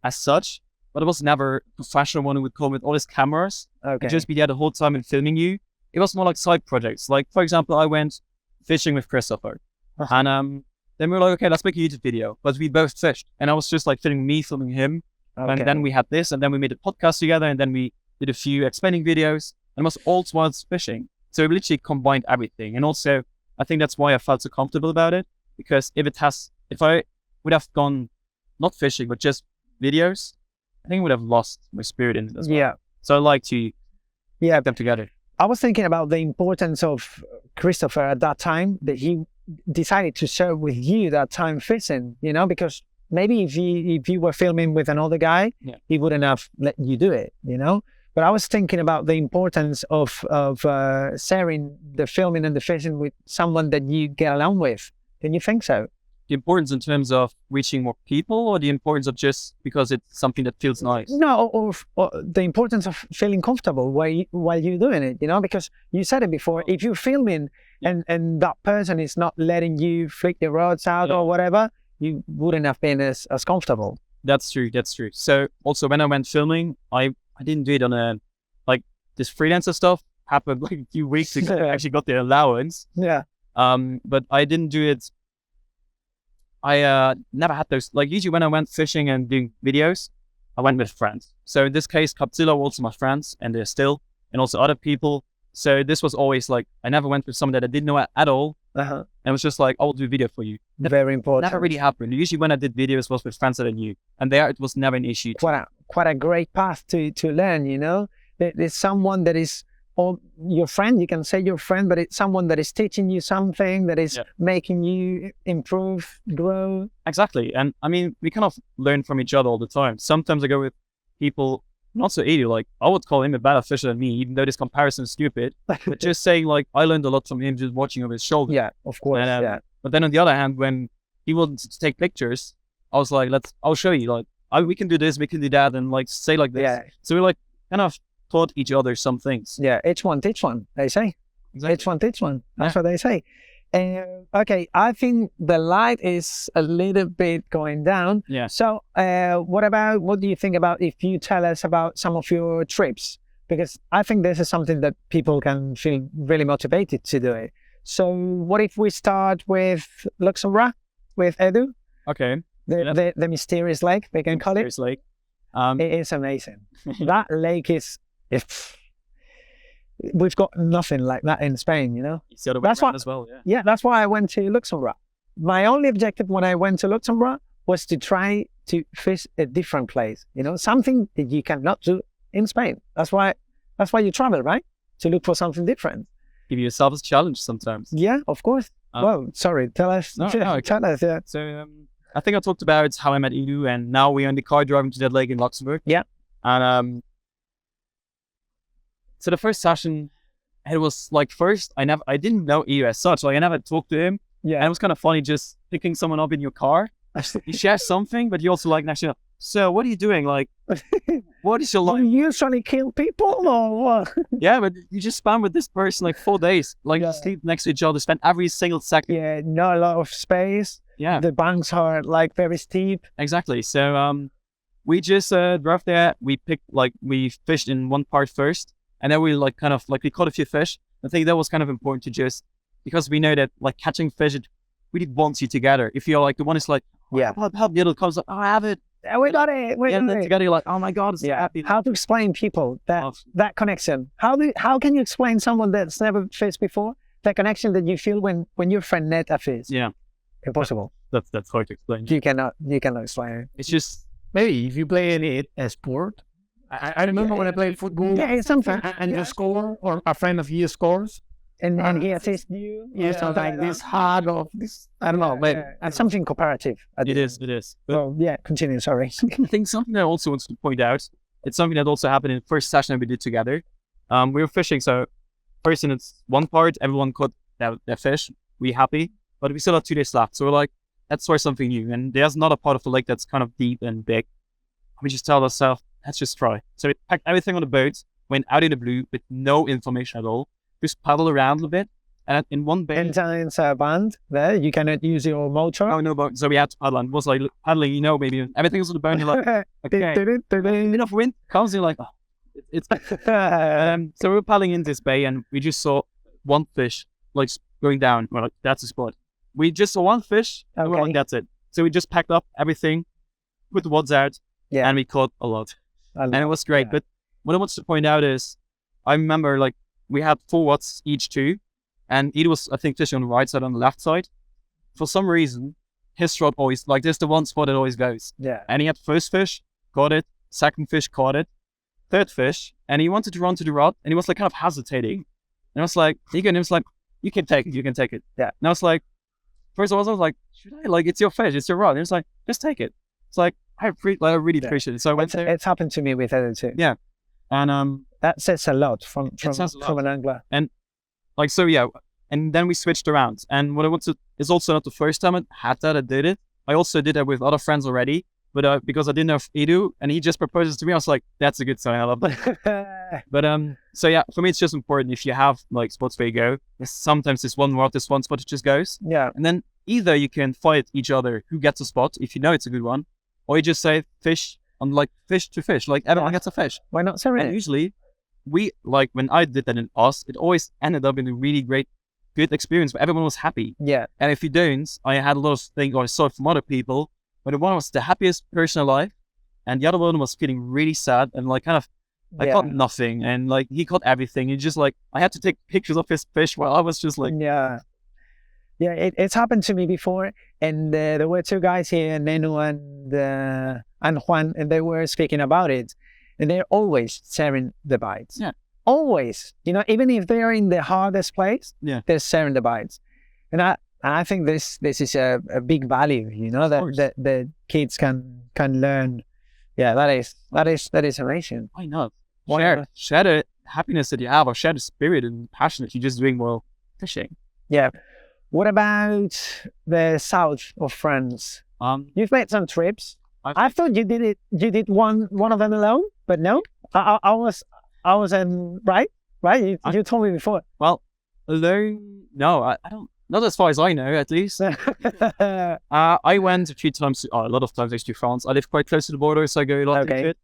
as such, but I was never a professional one who would come with all his cameras Okay. and just be there the whole time and filming you. It was more like side projects. Like, for example, I went fishing with Christopher Uh-huh. and then we were like, okay, let's make a YouTube video. But we both fished and I was just like filming me, filming him. Okay. And then we had this and then we made a podcast together and then we did a few explaining videos and it was all whilst fishing. So we literally combined everything. And also, I think that's why I felt so comfortable about it, because if I would have gone not fishing, but just videos, I think I would have lost my spirit in it as well. Yeah. So I like to Yeah. put them together. I was thinking about the importance of Christopher at that time, that he decided to share with you that time fishing, because maybe if you were filming with another guy, Yeah. he wouldn't have let you do it, But I was thinking about the importance of sharing the filming and the fishing with someone that you get along with. Don't you think so? The importance in terms of reaching more people, or the importance of just because it's something that feels nice? No, or the importance of feeling comfortable while you're doing it, because you said it before, if you're filming and that person is not letting you flick the rods out Yeah. or whatever, you wouldn't have been as comfortable. That's true. So also when I went filming, I didn't do it on this freelancer stuff happened like a few weeks ago. I actually got the allowance. Yeah. But I didn't do it. I never had those. Like usually when I went fishing and doing videos, I went with friends. So in this case, Capzilla were also my friends, and they're still, and also other people. So this was always like, I never went with someone that I didn't know at all. Uh-huh. And it was just like, I'll do a video for you. Very important. Never really happened. Usually when I did videos was with friends that I knew. And there it was never an issue. Quite a great path to learn, There's someone that is your friend, you can say your friend, but it's someone that is teaching you something, that is making you improve, grow. Exactly. And I mean, we kind of learn from each other all the time. Sometimes I go with people not so easy, like I would call him a better fisher than me, even though this comparison is stupid. But just saying like, I learned a lot from him just watching over his shoulder. Yeah, of course. And, But then on the other hand, when he wanted to take pictures, I was like, I'll show you, like, we can do this, we can do that, and like say like this. Yeah. So we like kind of taught each other some things. Yeah, each one teach one, they say. Exactly. Each one teach one. That's what they say. Okay, I think the light is a little bit going down. Yeah. So what do you think about if you tell us about some of your trips? Because I think this is something that people can feel really motivated to do it. So what if we start with Luxembourg, with Edu? Okay. The mysterious lake, they can call it. Mysterious lake. It is amazing. That lake is we've got nothing like that in Spain, It's the other way That's around what- as well. Yeah. Yeah, that's why I went to Luxembourg. My only objective when I went to Luxembourg was to try to fish a different place, something that you cannot do in Spain. That's why you travel, right? To look for something different. Give yourself a challenge sometimes. Yeah, of course. Um, Sorry, tell us. No, okay. Tell us, yeah. So I think I talked about how I met Edu, and now we're in the car driving to that lake in Luxembourg. Yeah. And so the first session, it was like I didn't know Edu as such. Like I never talked to him. Yeah. And it was kind of funny just picking someone up in your car. You share something, but you also like actually. So what are you doing? Like, what is your Do life? you usually kill people or what? Yeah, but you just spend with this person like 4 days, like Yeah. you sleep next to each other, spend every single second. Yeah, not a lot of space. Yeah. The banks are like very steep. Exactly. So we just drove there. We fished in one part first, and then we we caught a few fish. I think that was kind of important to just because we know that like catching fish, it really bonds you together. If you're like the one is like, Yeah. help, the other comes like, oh, I have it. Yeah, we got it. We And got then it. together you're like, oh my god, it's Yeah. happy. How to explain people Oh. that connection? How can you explain someone that's never fished before the connection that you feel when your friend net a fish. Yeah, Impossible. that's hard to explain. You cannot explain it. It's just Maybe if you play a sport. I remember when I played football. Yeah, it's something. And you score, or a friend of you scores. And he assists you. It's like this hard of this. I don't know, but and something comparative. it is. But Well, yeah, continue, sorry. I think something that I also wants to point out, it's something that also happened in the first session that we did together. We were fishing, so first in its one part, everyone caught their fish, we happy, but we still have 2 days left. So we're like, let's try something new. And there's another part of the lake that's kind of deep and big. We just tell ourselves, let's just try. So we packed everything on the boat, went out in the blue with no information at all, just paddled around a little bit. And in one bay... And it's a band there, you cannot use your motor. Oh, no, but so we had to paddle, and it was like paddling, maybe everything was on the boat, you're like, okay, enough wind comes, you're like, oh, it's so we were paddling in this bay, and we just saw one fish, like, going down. We're like, that's the spot. We just saw one fish, and we're like, that's it. So we just packed up everything, put the wads out, and we caught a lot. And it was great. Yeah. But what I want to point out is, I remember, like, we had 4 wads each too, and he was, I think, fishing on the right side, on the left side. For some reason, his rod always, like, there's the one spot that always goes. Yeah. And he had first fish, caught it, second fish, caught it, third fish, and he wanted to run to the rod, and he was, like, kind of hesitating. And I was like, he was like, you can take it. Yeah. And I was like, first of all, I was like, should I? Like, it's your fish, it's your rod. And he was like, just take it. It's like, I really appreciate it. So I went there. It's happened to me with Eddie too. Yeah. And that says a lot from an angler. And like, so yeah, and then we switched around. And what I want to, is also not the first time I did it. I also did that with other friends already, but because I didn't know Edu, and he just proposes to me, I was like, that's a good sign, I love that. But so yeah, for me it's just important, if you have like spots where you go, sometimes this one rod, this one spot, it just goes. Yeah. And then either you can fight each other who gets a spot, if you know it's a good one, or you just say fish on, like, fish to fish, like everyone gets a fish. Why not separate? And usually we, like, when I did that in Oz, it always ended up in a really good experience where everyone was happy. Yeah. And if you don't, I had a lot of things, or I saw it from other people, where one was the happiest person alive, and the other one was feeling really sad, and like kind of, I caught nothing, and like he caught everything. And just like, I had to take pictures of his fish while I was just like... Yeah. Yeah, it's happened to me before, and there were 2 guys here, Nenu and Juan, and they were speaking about it, and they're always sharing the bites. Yeah. Always. Even if they're in the hardest place, they're sharing the bites. And I think this is a big value, that the kids can learn. Yeah, that is amazing. Why not? Share the happiness that you have, or share the spirit and passion that you're just doing while fishing. Yeah. What about the south of France? You've made some trips. I thought you did one of them alone, but no. I was right? You told me before. Well, alone? No, I don't. Not as far as I know, at least. I went a few times, a lot of times actually to France. I live quite close to the border, so I go a lot to it.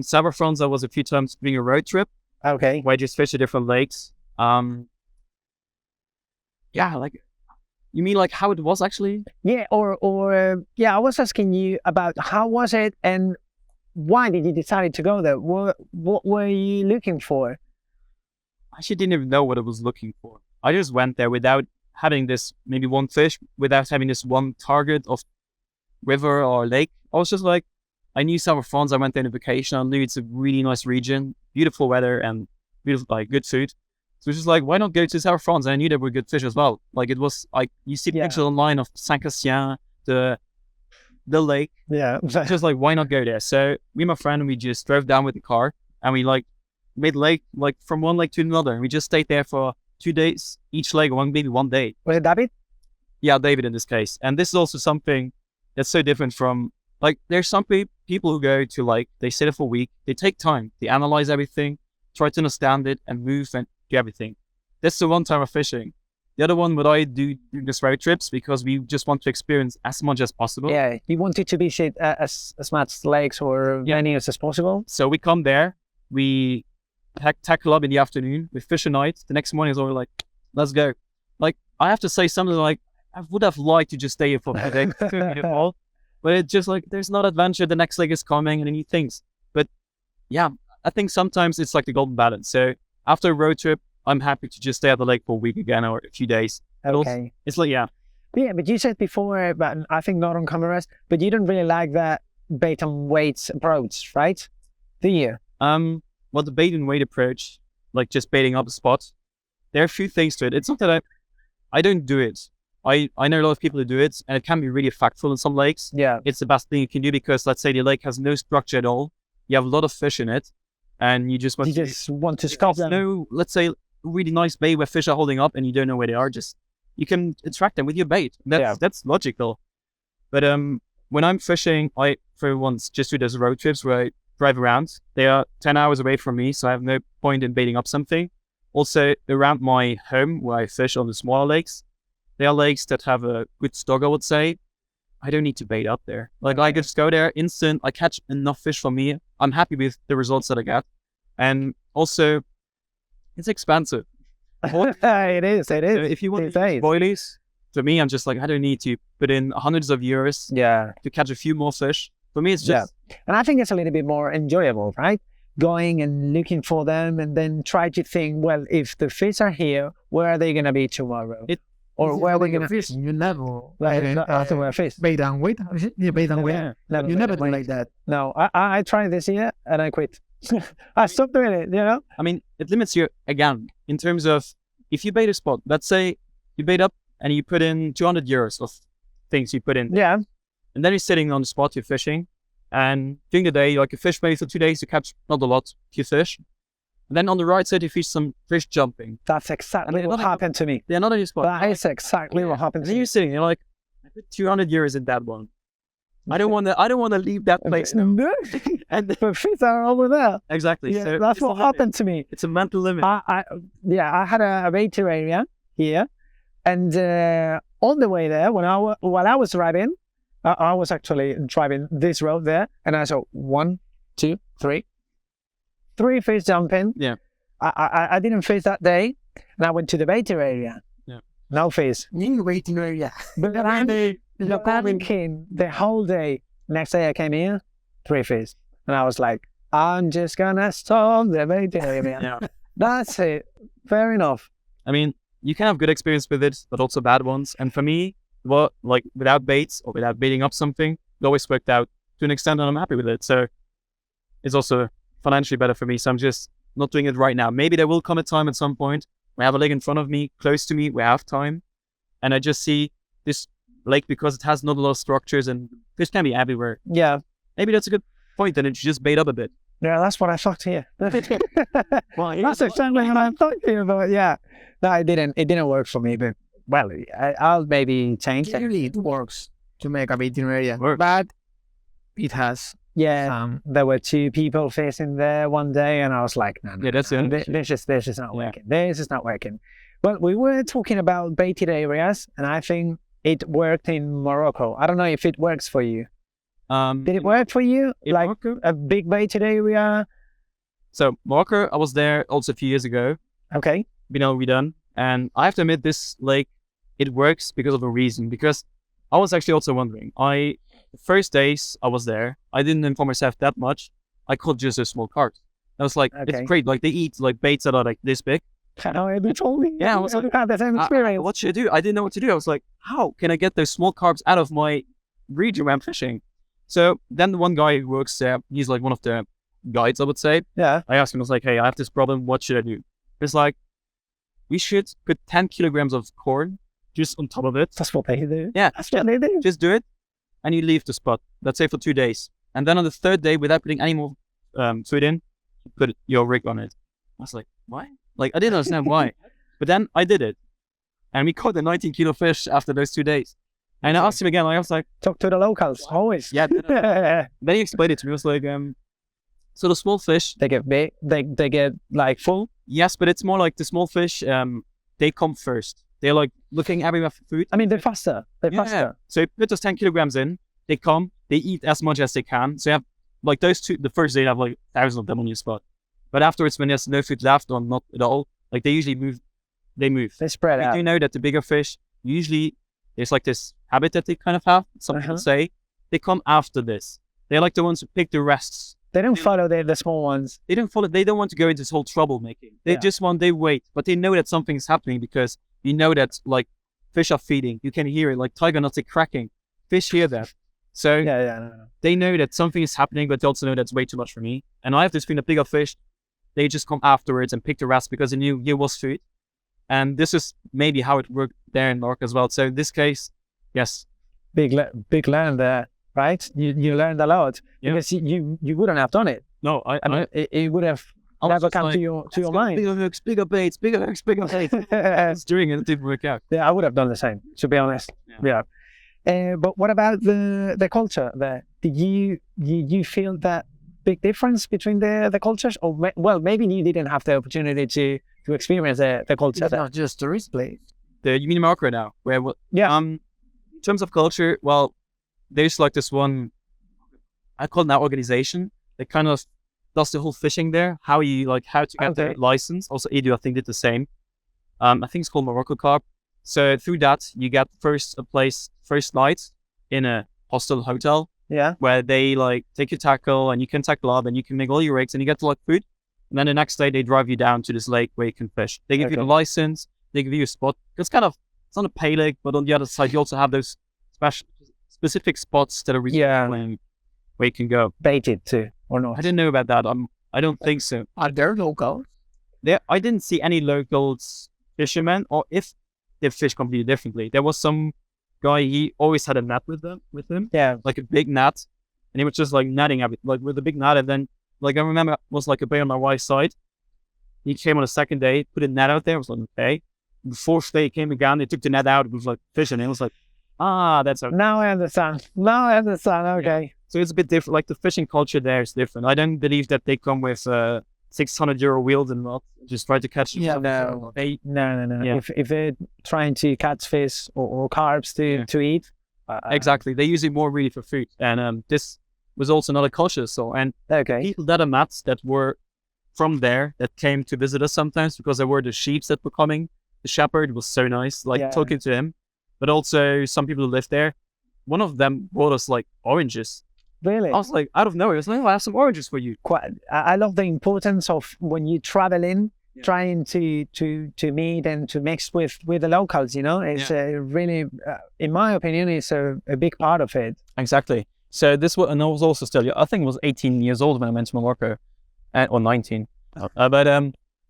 South France, I was a few times doing a road trip. Okay. Where I just fished at different lakes. Yeah, like, you mean like how it was actually? Yeah, or I was asking you about how was it, and why did you decide to go there? What were you looking for? I actually didn't even know what I was looking for. I just went there without having this maybe one fish, without having this one target of river or lake. I was just like, I knew South France. I went there on vacation. I knew it's a really nice region, beautiful weather, and beautiful, like, good food. So it's just like, why not go to South France? And I knew there were good fish as well. Like, it was like, you see pictures online of Saint-Cassien, the lake. Yeah. Just like, why not go there? So me and my friend, we just drove down with the car, and we like made lake, like from one lake to another. And we just stayed there for 2 days, each lake, maybe 1 day. Was it David? Yeah, David in this case. And this is also something that's so different from, like, there's some people who go to, like, they sit there for a week, they take time, they analyze everything, try to understand it, and move and do everything. That's the one time of fishing. The other one, what I do this road trips, because we just want to experience as much as possible. Yeah, you wanted to visit as much lakes or venues as possible. So we come there, we tackle up in the afternoon, we fish a night. The next morning is already like, let's go. Like, I have to say something like, I would have liked to just stay here for a day, but it's just like, there's not adventure. The next lake is coming and new things. But yeah, I think sometimes it's like the golden balance. So after a road trip, I'm happy to just stay at the lake for a week again or a few days. Okay. It's like, yeah. Yeah, but you said before, but I think not on cameras, but you don't really like that bait and weights approach, right? Do you? Well, the bait and weight approach, like just baiting up a spot, there are a few things to it. It's not that I don't do it. I know a lot of people who do it, and it can be really effectful in some lakes. Yeah. It's the best thing you can do because, let's say, the lake has no structure at all. You have a lot of fish in it, and you just want to stop them. No, let's say, really nice bait where fish are holding up and you don't know where they are. Just you can attract them with your bait. That's logical. But when I'm fishing, I for once just do those road trips where I drive around. They are 10 hours away from me, so I have no point in baiting up something. Also, around my home where I fish on the smaller lakes, there are lakes that have a good stock, I would say. I don't need to bait up there. Like, I just go there, instant, I catch enough fish for me. I'm happy with the results that I get. And also, it's expensive. It is. If you want to use boilies, to me, I'm just like, I don't need to put in hundreds of euros to catch a few more fish. For me, it's just... Yeah. And I think it's a little bit more enjoyable, right? Going and looking for them and then try to think, well, if the fish are here, where are they going to be tomorrow? Or where are we going to fish? You never fish. bait and wait. Yeah, bait and wait. Never You never do like that. No, I tried this year and I quit. I stopped doing it, you know? I mean, it limits you, again, in terms of, if you bait a spot, let's say you bait up and you put in 200 euros of things you put in. Yeah. And then you're sitting on the spot, you're fishing. And during the day, like you fish maybe for 2 days, you catch not a lot, few fish. And then on the right side, you fish some fish jumping. That's exactly what happened to me. They're not on your spot. That is exactly what happened to me. me. You're sitting, you're like, I put 200 euros in that one. I don't want to leave that place. And the fish are over there. Exactly. Yeah, so that's what happened to me. It's a mental limit. I had a baiting area here, and on the way there, while I was driving, I was actually driving this road there, and I saw 1, 2, 3 fish jumping. Yeah. I didn't fish that day, and I went to the baiting area. Yeah. No fish. In the waiting area. But I'm keen the whole day. Next day I came here, 3 fish, and I was like, I'm just gonna stop the baiting area. Yeah. That's it. Fair enough. I mean, you can have good experience with it, but also bad ones. And for me, well, like without baits or without baiting up something, it always worked out to an extent, and I'm happy with it. So it's also financially better for me. So I'm just not doing it right now. Maybe there will come a time at some point where I have a lake in front of me, close to me, where I have time, and I just see this lake because it has not a lot of structures and fish can be everywhere. Yeah. Maybe that's a good point, and it should just bait up a bit. Yeah, that's what I thought here. Well, That's exactly what I thought here, but yeah. No, it didn't work for me, but well, I'll maybe change it. Clearly, it works to make a baiting area, Works. but it has. Yeah, there were 2 people fishing there one day, and I was like, no, Yeah, that's it. this is not working. This is not working. Well, we were talking about baited areas, and I think it worked in Morocco. I don't know if it works for you. Did it work for you? In Like Morocco? a big baited area? So Morocco, I was there also a few years ago. Okay. Redone. And I have to admit, this lake, it works because of a reason. Because I was actually also wondering, the first days I was there, I didn't inform myself that much. I caught just a small carp. I was like, It's great. Like they eat like baits that are like this big. Oh, you told me. Yeah, I was like, had the same experience. What should I do? I didn't know what to do. I was like, how can I get those small carps out of my region where I'm fishing? So then the one guy who works there, he's like one of the guides, I would say. Yeah. I asked him, I was like, hey, I have this problem. What should I do? It's like, we should put 10 kilograms of corn just on top of it. That's what they do. Yeah. That's what they do. Just do it. And you leave the spot, let's say for 2 days. And then on the 3rd day, without putting any more food in, you put your rig on it. I was like, why? Like, I didn't understand why. But then I did it. And we caught a 19 kilo fish after those 2 days. And I asked him again, I was like... Talk to the locals, always. Yeah. Then he explained it to me. It was like, so the small fish... They get big, they get like full? Yes, but it's more like the small fish, they come first. They're like looking everywhere for food. I mean, they're faster. Faster. So you put those 10 kilograms in, they come, they eat as much as they can. So you have like those 2, the first day you have like thousands of them on your spot. But afterwards, when there's no food left or not at all, like they usually move. They spread out. Do you know that the bigger fish, usually there's like this habit that they kind of have. Some people say they come after this. They're like the ones who pick the rests They don't follow the small ones. They don't follow. They don't want to go into this whole troublemaking. They just want. They wait, but they know that something is happening because you know that like fish are feeding. You can hear it, like tiger nuts are cracking. Fish hear that, so they know that something is happening, but they also know that's way too much for me. And I have this thing: a bigger fish, they just come afterwards and pick the rest because they knew it was food. And this is maybe how it worked there in Norway as well. So in this case, yes, big learn there, right? You learned a lot because you wouldn't have done it. No, it would have never come to your mind. Bigger hooks, bigger baits, bigger hooks, bigger baits. I was doing it, it didn't work out. Yeah, I would have done the same, to be honest. Yeah. But what about the culture there? Did you feel that big difference between the cultures? Or maybe you didn't have the opportunity to experience the culture. It's not just tourist place. You mean Morocco now? In terms of culture, well, there's like this one, I call it now organization, that kind of does the whole fishing there, how to get the license. Also, Edu, I think, did the same. I think it's called Morocco Carp. So through that, you get first night in a hostel hotel. Yeah. Where they like take your tackle and you can tackle up and you can make all your rigs and you get to like food. And then the next day they drive you down to this lake where you can fish. They give you the license, they give you a spot. It's not a pay lake, but on the other side you also have those specific spots that are really where you can go. Baited too, or not? I didn't know about that. I don't think so. Are there locals? I didn't see any locals fishermen, or if they fish completely differently. There was some guy, he always had a net with him. Yeah. Like a big net. And he was just like netting everything, like with a big net. And then, like, I remember it was like a bay on my wife's side. He came on the second day, put a net out there. I was like, okay. The fourth day he came again, they took the net out. It was like fishing. It was like, that's okay. Now I understand. Okay. Yeah. So it's a bit different. Like the fishing culture there is different. I don't believe that they come with €600 wheels and not just try to catch them. Yeah, no. Yeah. If they're trying to catch fish or carps to eat. Exactly. They use it more really for food. And this was also another culture. So, and people that I met that were from there that came to visit us sometimes because there were the sheep that were coming. The shepherd was so nice, talking to him. But also some people who lived there. One of them brought us like oranges. Really? I was like, out of nowhere, I was like, I have some oranges for you. I love the importance of when you travel in, trying to meet and to mix with the locals, you know? It's really, in my opinion, it's a big part of it. Exactly. So this was, and I was also still, I think I was 18 years old when I went to Morocco, or 19.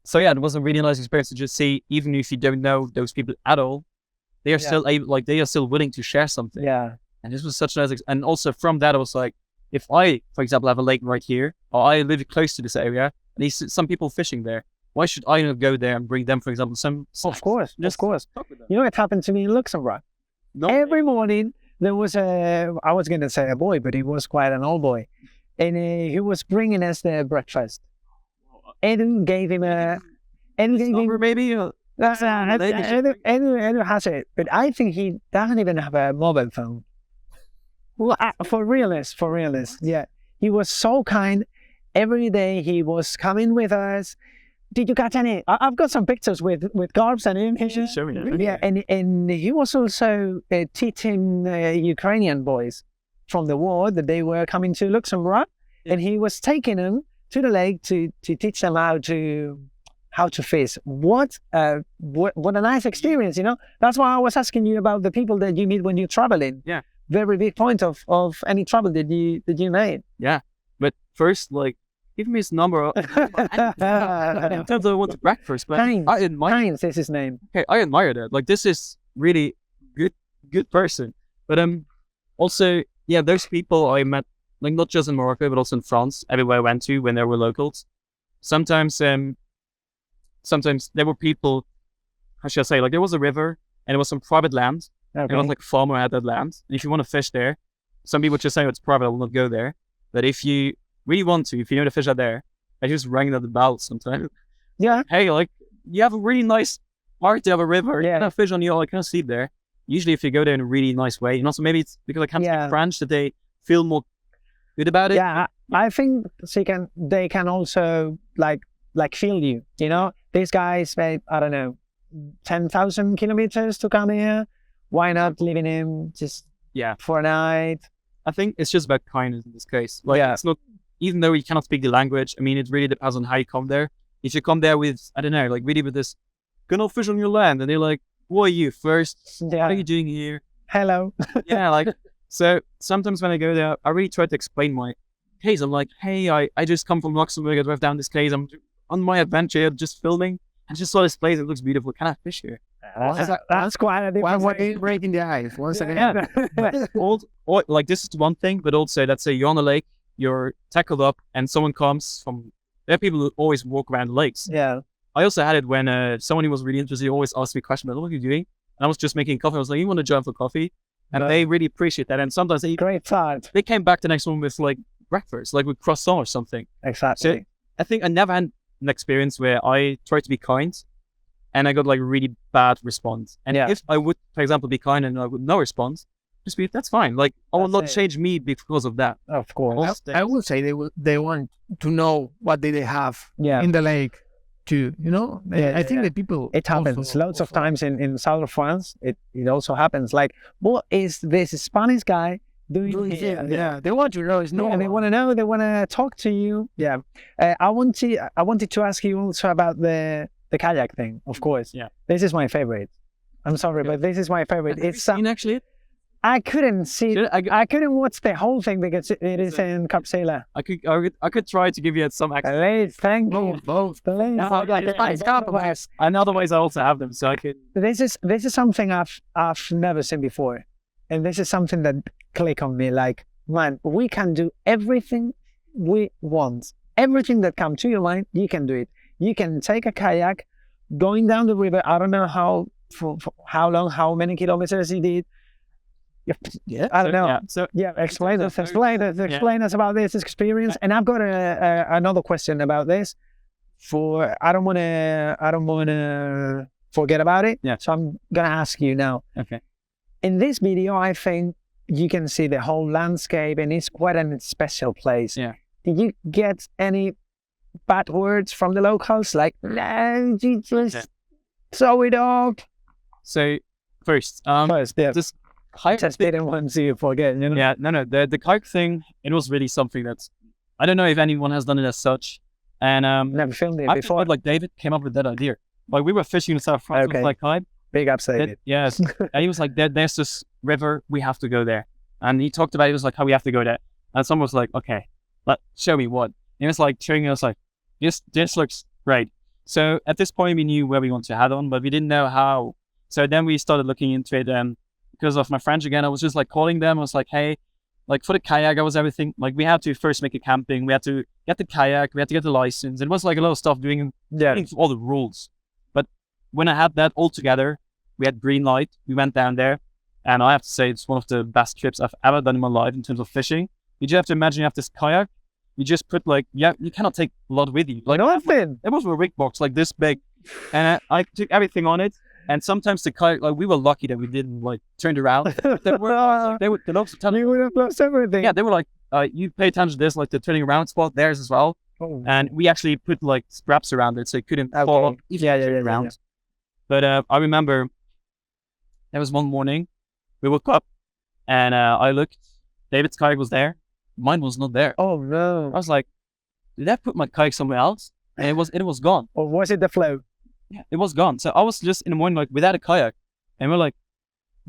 So yeah, it was a really nice experience to just see, even if you don't know those people at all, they are still able, they are still willing to share something. Yeah. And this was such a nice, and also from that, I was like, if I, for example, have a lake right here, or I live close to this area, and there's some people fishing there, why should I not go there and bring them, for example, some snacks? Of course. You know, it happened to me in Luxembourg. No. Every morning, there was I was going to say a boy, but he was quite an old boy. And he was bringing us the breakfast. Edu gave him maybe? Edu has it, but I think he doesn't even have a mobile phone. Well, for realist, yeah. He was so kind. Every day he was coming with us. Did you catch any? I've got some pictures with carps and him. Show me. Yeah, and he was also teaching Ukrainian boys from the war that they were coming to Luxembourg, and he was taking them to the lake to teach them how to fish. What a nice experience, you know. That's why I was asking you about the people that you meet when you're traveling. Yeah. Very big point of any travel that you made. Yeah, but first, give me his number. I don't want to breakfast, but I admire. Heinz is his name. Okay, I admire that. This is really good person. But also, those people I met, not just in Morocco, but also in France, everywhere I went to when there were locals. Sometimes there were people. How should I say? There was a river and there was some private land. Okay. It was like a farmer had that land. And if you want to fish there, some people just say it's private, I will not go there. But if you really want to, if you know the fish are there, I just ring at the bell sometimes. Yeah. Hey, you have a really nice part to have a river. Yeah. You can have fish on you, I can't sleep there. Usually if you go there in a really nice way, and also maybe it's because I can't speak French that they feel more good about it. Yeah, I think they can also feel you, you know? These guys made, I don't know, 10,000 kilometers to come here. Why not leaving him just for a night? I think it's just about kindness in this case. It's not even though you cannot speak the language, I mean, it really depends on how you come there. If you come there with, I don't know, like really with this, gonna fish on your land, and they're like, who are you first? Yeah. What are you doing here? Hello. Yeah, like, so sometimes when I go there, I really try to explain my case. I'm like, hey, I just come from Luxembourg, I drove down this case, I'm on my adventure, just filming, and just saw this place, it looks beautiful, can I fish here? That's quite a different One way. way breaking the ice. Once again. Yeah. Or like, this is one thing, but also, let's say you're on a lake, you're tackled up, and someone comes from, there are people who always walk around lakes. Yeah. I also had it when someone who was really interested always asked me questions, what are you doing? And I was just making coffee. I was like, you want to join for coffee? And they really appreciate that. And sometimes Great thought. they came back the next one with like breakfast, like with croissant or something. Exactly. So I think I never had an experience where I tried to be kind and I got like a really bad response. And if I would, for example, be kind and I would no response, just be, that's fine. Like, I will not change me because of that. Of course. I would say they want to know what they have in the lake too, you know? I think that people... It happens loads of times in south of France. It also happens. Like, what is this Spanish guy doing here? Yeah, they want to know. It's normal. They want to know. They want to talk to you. Yeah. I wanted to ask you also about the kayak thing, of course. Yeah. This is my favorite. I'm sorry, but this is my favorite. It's actually... I couldn't see. I couldn't watch the whole thing because it is in Carp. I could try to give you some extra. Please, thank you. Both. Please. And otherwise, I also have them, so I could. This is something I've never seen before, and this is something that click on me. Like, man, we can do everything we want. Everything that comes to your mind, you can do it. You can take a kayak, going down the river. I don't know how for how long, how many kilometers you did. Yeah, I don't know. Explain us about this experience. And I've got another question about this. I don't want to forget about it. Yeah. So I'm gonna ask you now. Okay. In this video, I think you can see the whole landscape, and it's quite a special place. Yeah. Did you get any bad words from the locals? Like, no, you just throw it off. So first, this kayak just didn't want to see you forget, you know? Yeah, no. The kayak thing, it was really something that's, I don't know if anyone has done it as such. And never filmed it before. Felt like David came up with that idea. Like, we were fishing in South France with like kayak. Big ups, David. Yes. And he was like, there's this river, we have to go there. And he talked about it, was like, how we have to go there. And someone was like, okay, show me what. And he was like showing us like, this looks great. So at this point we knew where we wanted to head on, but we didn't know how. So then we started looking into it, and because of my French again, I was just like calling them. I was like, hey, like for the kayak, I was everything. Like, we had to first make a camping. We had to get the kayak. We had to get the license. It was like a lot of stuff doing all the rules. But when I had that all together, we had green light. We went down there, and I have to say it's one of the best trips I've ever done in my life in terms of fishing. You just have to imagine you have this kayak. You just put like, you cannot take a lot with you. Like, nothing. It was a rig box like this big, and I took everything on it. And sometimes the kayak, like, we were lucky that we didn't like turned around. They would you would have lost everything. Yeah, they were like, you pay attention to this, like the turning around spot, theirs as well. Oh. And we actually put like straps around it so it couldn't fall off. Yeah. But I remember there was one morning we woke up and I looked, David's kayak was there, mine was not there. Oh no. I was like, did I put my kayak somewhere else? And it was gone. Or was it the flow? Yeah, it was gone. So I was just in the morning like without a kayak, and we're like,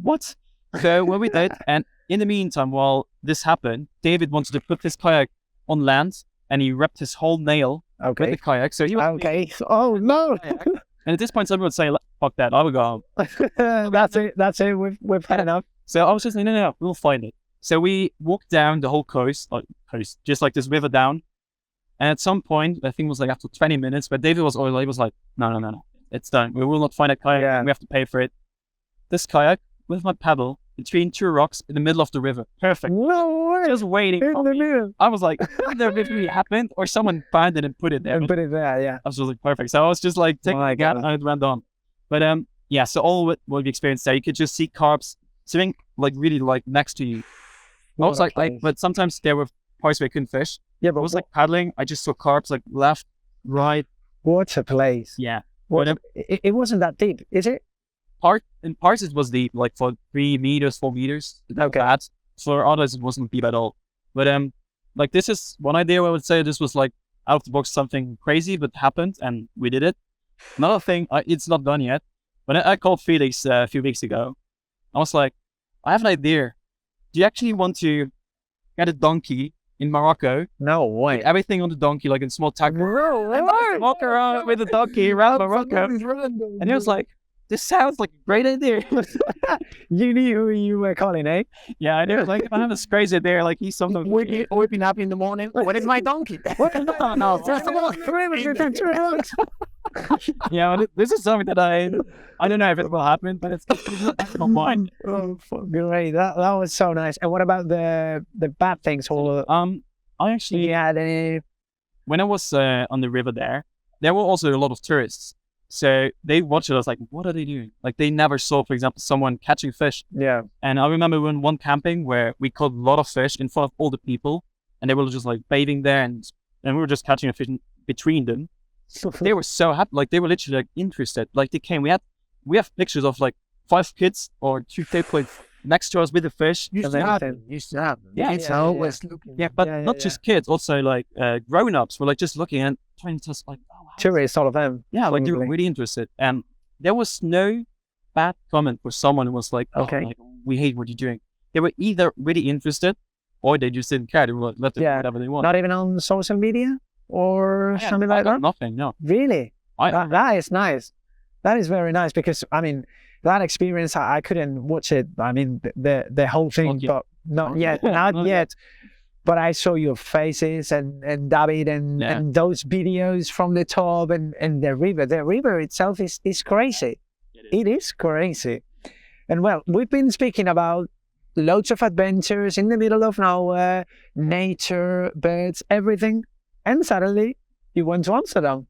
what? So what we did, and in the meantime, while this happened, David wanted to put his kayak on land, and he wrapped his whole nail with the kayak. So he was Oh no. And at this point, someone would say, fuck that, I would go home. That's it. We've had enough. So I was just like, no, we'll find it. So we walked down the whole coast, just like this river down. And at some point, I think it was like after 20 minutes, but David was like, no, it's done. We will not find a kayak. Yeah. We have to pay for it. This kayak with my paddle between two rocks in the middle of the river. Perfect. No, just waiting. In the middle. I was like, either it really happened or someone found it and put it there. Yeah. Absolutely perfect. So I was just like, taking the gap and it went on. But so all what we experienced there, you could just see carps swimming like really like next to you. I was like, but sometimes there were parts where I couldn't fish. Yeah, but I was like paddling. I just saw carps like left, right. What a place. Yeah. It wasn't that deep, is it? In parts it was deep, like for 3 meters, 4 meters. Okay. Bad. For others it wasn't deep at all. But like this is one idea. I would say this was like out of the box, something crazy, but happened and we did it. Another thing, it's not done yet. When I called Felix a few weeks ago, I was like, I have an idea. Do you actually want to get a donkey in Morocco? No way. Like everything on the donkey, like in small tack. Walk around with a donkey around Morocco. And he was like, this sounds like a great idea. You knew who you were calling, eh? Yeah, I do. Like, I have this crazy idea. Like, he's something. Waking up in the morning. What is my donkey? No. Yeah, this is something that I don't know if it will happen, but it's not mine. Oh, great. That was so nice. And what about the bad things? Or I actually had any? when I was on the river there were also a lot of tourists. So they watched us like, what are they doing? Like they never saw, for example, someone catching fish. Yeah. And I remember when one camping where we caught a lot of fish in front of all the people, and they were just like bathing there, and we were just catching a fish between them. They were so happy, like they were literally like interested. Like they came. We have pictures of like 5 kids or 2 people next to us with the fish. Used to happen. Yeah, It's always looking. Yeah, but not just kids, also like grown-ups were like just looking and trying to like, oh, wow. Tourists, all of them. Yeah, like they were Probably. really interested. And there was no bad comment for someone who was like, oh, Okay. like, we hate what you're doing. They were either really interested or they just didn't care. They were like, let them do whatever they want. Not even on social media or something like that? Nothing, no. Really? That is nice. That is very nice because, I mean, that experience, I couldn't watch it. I mean, the whole thing, but not yet. Not yet. But I saw your faces and David and those videos from the top and the river. The river itself is crazy. It is crazy. And well, we've been speaking about loads of adventures in the middle of nowhere, nature, birds, everything. And suddenly you went to Amsterdam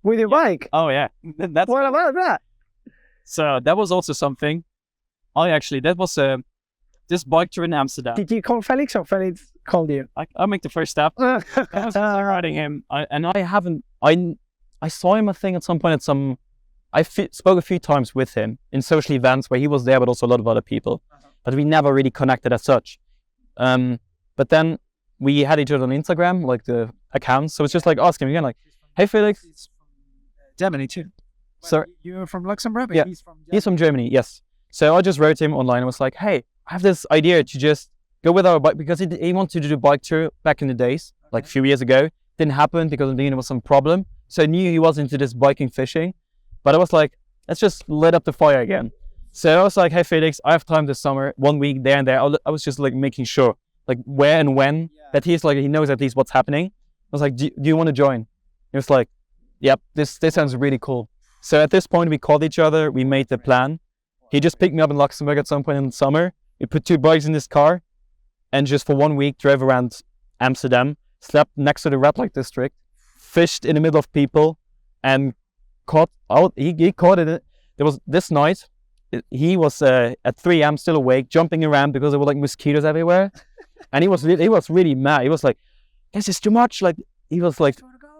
with your bike. Oh, yeah. That's What about that? So that was also something. That was this bike tour in Amsterdam. Did you call Felix or Felix called you? I make the first step. I was riding him. I saw him, I think, at some point spoke a few times with him in social events where he was there, but also a lot of other people. But we never really connected as such. But then we had each other on Instagram, like the accounts. So it's just like asking him again, like, hey, Felix. He's from Germany too. So You're from Luxembourg, but Yeah. he's from Germany. He's from Germany, yes. So I just wrote him online and was like, hey, I have this idea to just go with our bike, because he wanted to do a bike tour back in the days, like a few years ago. Didn't happen because there was some problem. So I knew he was into this biking fishing, but I was like, let's just light up the fire again. So I was like, hey, Felix, I have time this summer, 1 week there and there. I was just like making sure, like where and when, that he's like, he knows at least what's happening. I was like, do you want to join? He was like, yep, this sounds really cool. So at this point, we called each other, we made the plan. He just picked me up in Luxembourg at some point in the summer. We put 2 bikes in this car and just for 1 week drove around Amsterdam, slept next to the red light district, fished in the middle of people, and caught out. He caught it. There was this night, he was at 3 a.m. still awake, jumping around because there were like mosquitoes everywhere. And he was really mad. He was like, this is too much. Like, he was like,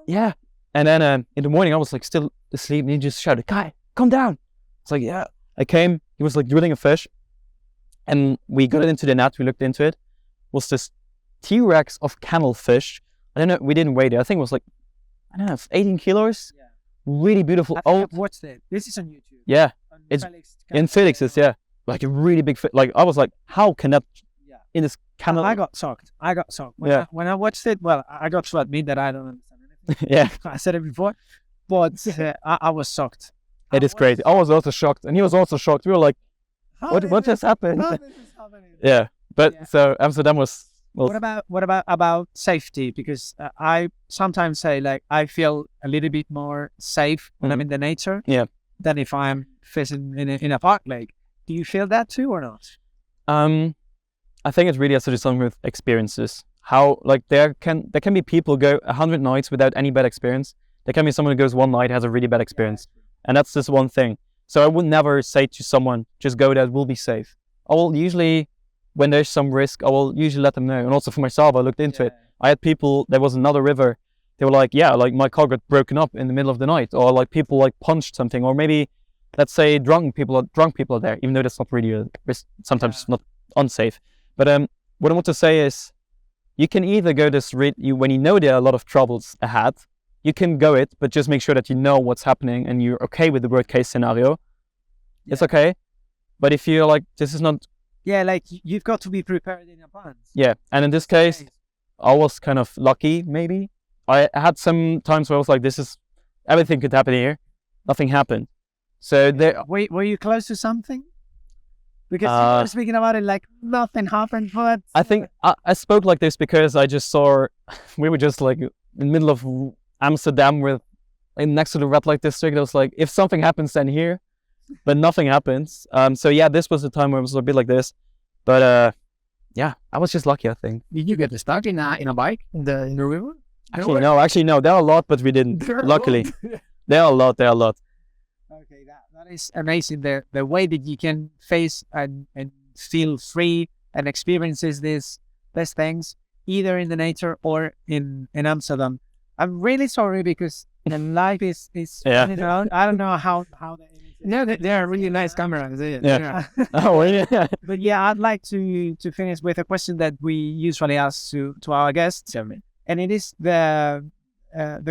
yeah. And then in the morning, I was like still asleep, and he just shouted, Kai, come down. It's like, yeah. I came, he was like drilling a fish, and we got it into the net, we looked into it. It was this T-Rex of kennel fish. I don't know, we didn't weigh it. I think it was like, I don't know, 18 kilos. Yeah. Really beautiful. I've watched it. This is on YouTube. Yeah, On it's Felix in Felix's, yeah. Like a really big fish. Like, I was like, how can that, Yeah. in this kennel? I got shocked. Yeah. When I watched it, well, I got to admit that I don't understand anything. Yeah, I said it before, but I was shocked. it is crazy. I was also shocked, and he was also shocked. We were like, what just happened? How this is happening? Yeah, but Yeah. so Amsterdam was, well, What about safety? Because I sometimes say like I feel a little bit more safe when I'm in the nature. Yeah. Than if I'm fishing in a park lake. Do you feel that too or not? I think it really has to do something with experiences. How, like, there can be people go 100 nights without any bad experience. There can be someone who goes 1 night, has a really bad experience. And that's just one thing. So I would never say to someone, just go there, it will be safe. I will usually, when there's some risk, I will usually let them know. And also for myself, I looked into it. I had people, there was another river, they were like, yeah, like my car got broken up in the middle of the night, or like people like punched something, or maybe, let's say drunk people are there, even though that's not really a risk, sometimes it's not unsafe. But what I want to say is, you can either go this route when you know there are a lot of troubles ahead. You can go it, but just make sure that you know what's happening and you're okay with the worst case scenario. It's okay. But if you're like, this is not... Yeah, like you've got to be prepared in advance. Yeah, and in this case, I was kind of lucky, maybe. I had some times where I was like, everything could happen here. Nothing happened. So there... Were you close to something? Because you were speaking about it like nothing happened, but... I think I spoke like this because I just saw... we were just like in the middle of Amsterdam next to the red light district. I was like, if something happens, then here. But nothing happens. So yeah, this was the time where it was a bit like this. But yeah, I was just lucky, I think. Did you get stuck in a bike in the river? Actually, no. There are a lot, but we didn't. Luckily, there are a lot. Okay, that is amazing. The way that you can face and feel free and experiences these things, either in the nature or in Amsterdam. I'm really sorry because the life is spinning around. I don't know how the image is. No, they are really nice cameras. Yeah. Oh, yeah. But yeah, I'd like to finish with a question that we usually ask to our guests, and it is the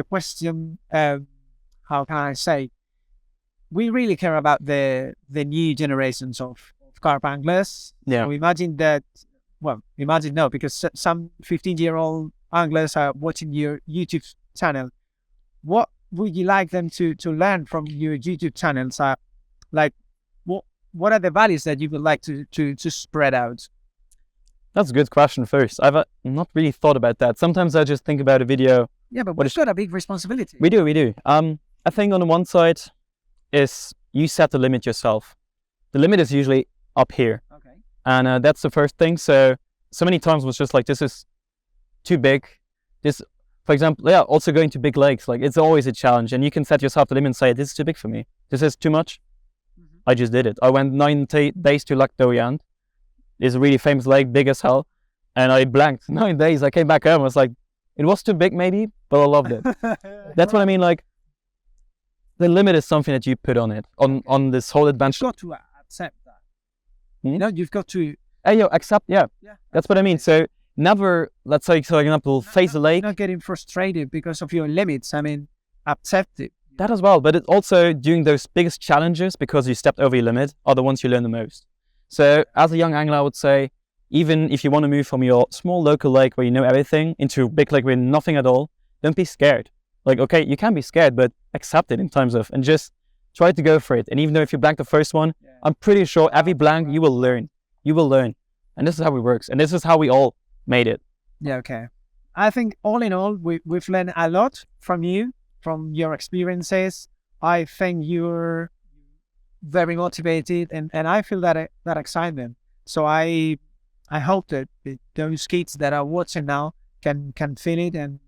question. How can I say? We really care about the new generations of carp anglers. Yeah. So imagine that. Well, imagine no, because some 15-year-old anglers are watching your YouTube channel. What would you like them to learn from your YouTube channels? Like, what are the values that you would like to spread out? That's a good question first. I've not really thought about that. Sometimes I just think about a video. Yeah, but we've got a big responsibility. We do. I think on the one side is you set the limit yourself. The limit is usually up here. Okay. And that's the first thing. So many times it was just like, this is too big. This, for example, also going to big lakes, like it's always a challenge, and you can set yourself the limit and say, this is too big for me. This is too much. Mm-hmm. I just did it. I went 9 days to Lac d'Orient. It's a really famous lake, big as hell. And I blanked 9 days. I came back home. I was like, it was too big maybe, but I loved it. That's what I mean. Like, the limit is something that you put on it, on this whole adventure. You've got to accept that. You know, you've got to... accept, yeah. That's what I mean. So never, let's say, for example, face the lake. Not getting frustrated because of your limits. I mean, accept it. That as well. But it's also doing those biggest challenges because you stepped over your limit are the ones you learn the most. So as a young angler, I would say, even if you want to move from your small local lake where you know everything into a big lake where nothing at all, don't be scared. Like, okay, you can be scared, but accept it in terms of, and just try to go for it. And even though if you blank the first one, I'm pretty sure every blank you will learn. You will learn. And this is how it works. And this is how we all made it. Yeah, okay. I think all in all, we've learned a lot from you, from your experiences. I think you're very motivated, and I feel that excitement. So I hope that those kids that are watching now can feel it, and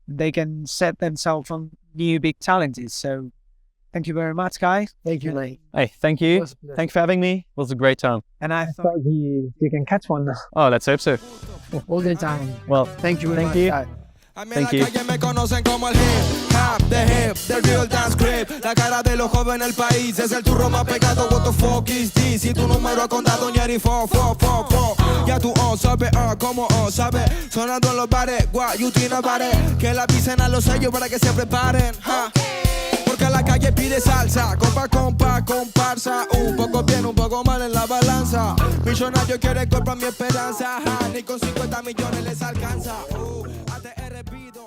they can set themselves on new big challenges. So thank you very much, guys. Thank you, Lee. Hey, thank you. Thanks for having me. It was a great time. And I thought you can catch one now. Oh, let's hope so. All the time. Well, Thank you. thank you. Thank you. Me conocen como el hip hop, the real dance grip. La cara de los jóvenes del país es el turro más pegado. What the fuck is this? Si tu número ha contado ñeri fo. Ya tú sabes como sabes. Sonando en los bares, you tiene bares. Que la avisen a los sellos para que se preparen. Porque la calle pide salsa. Comparsa. Un poco bien, un poco mal en la balanza. Millonario quiere comprar mi esperanza. Ni con 50 millones les alcanza. Te he repetido.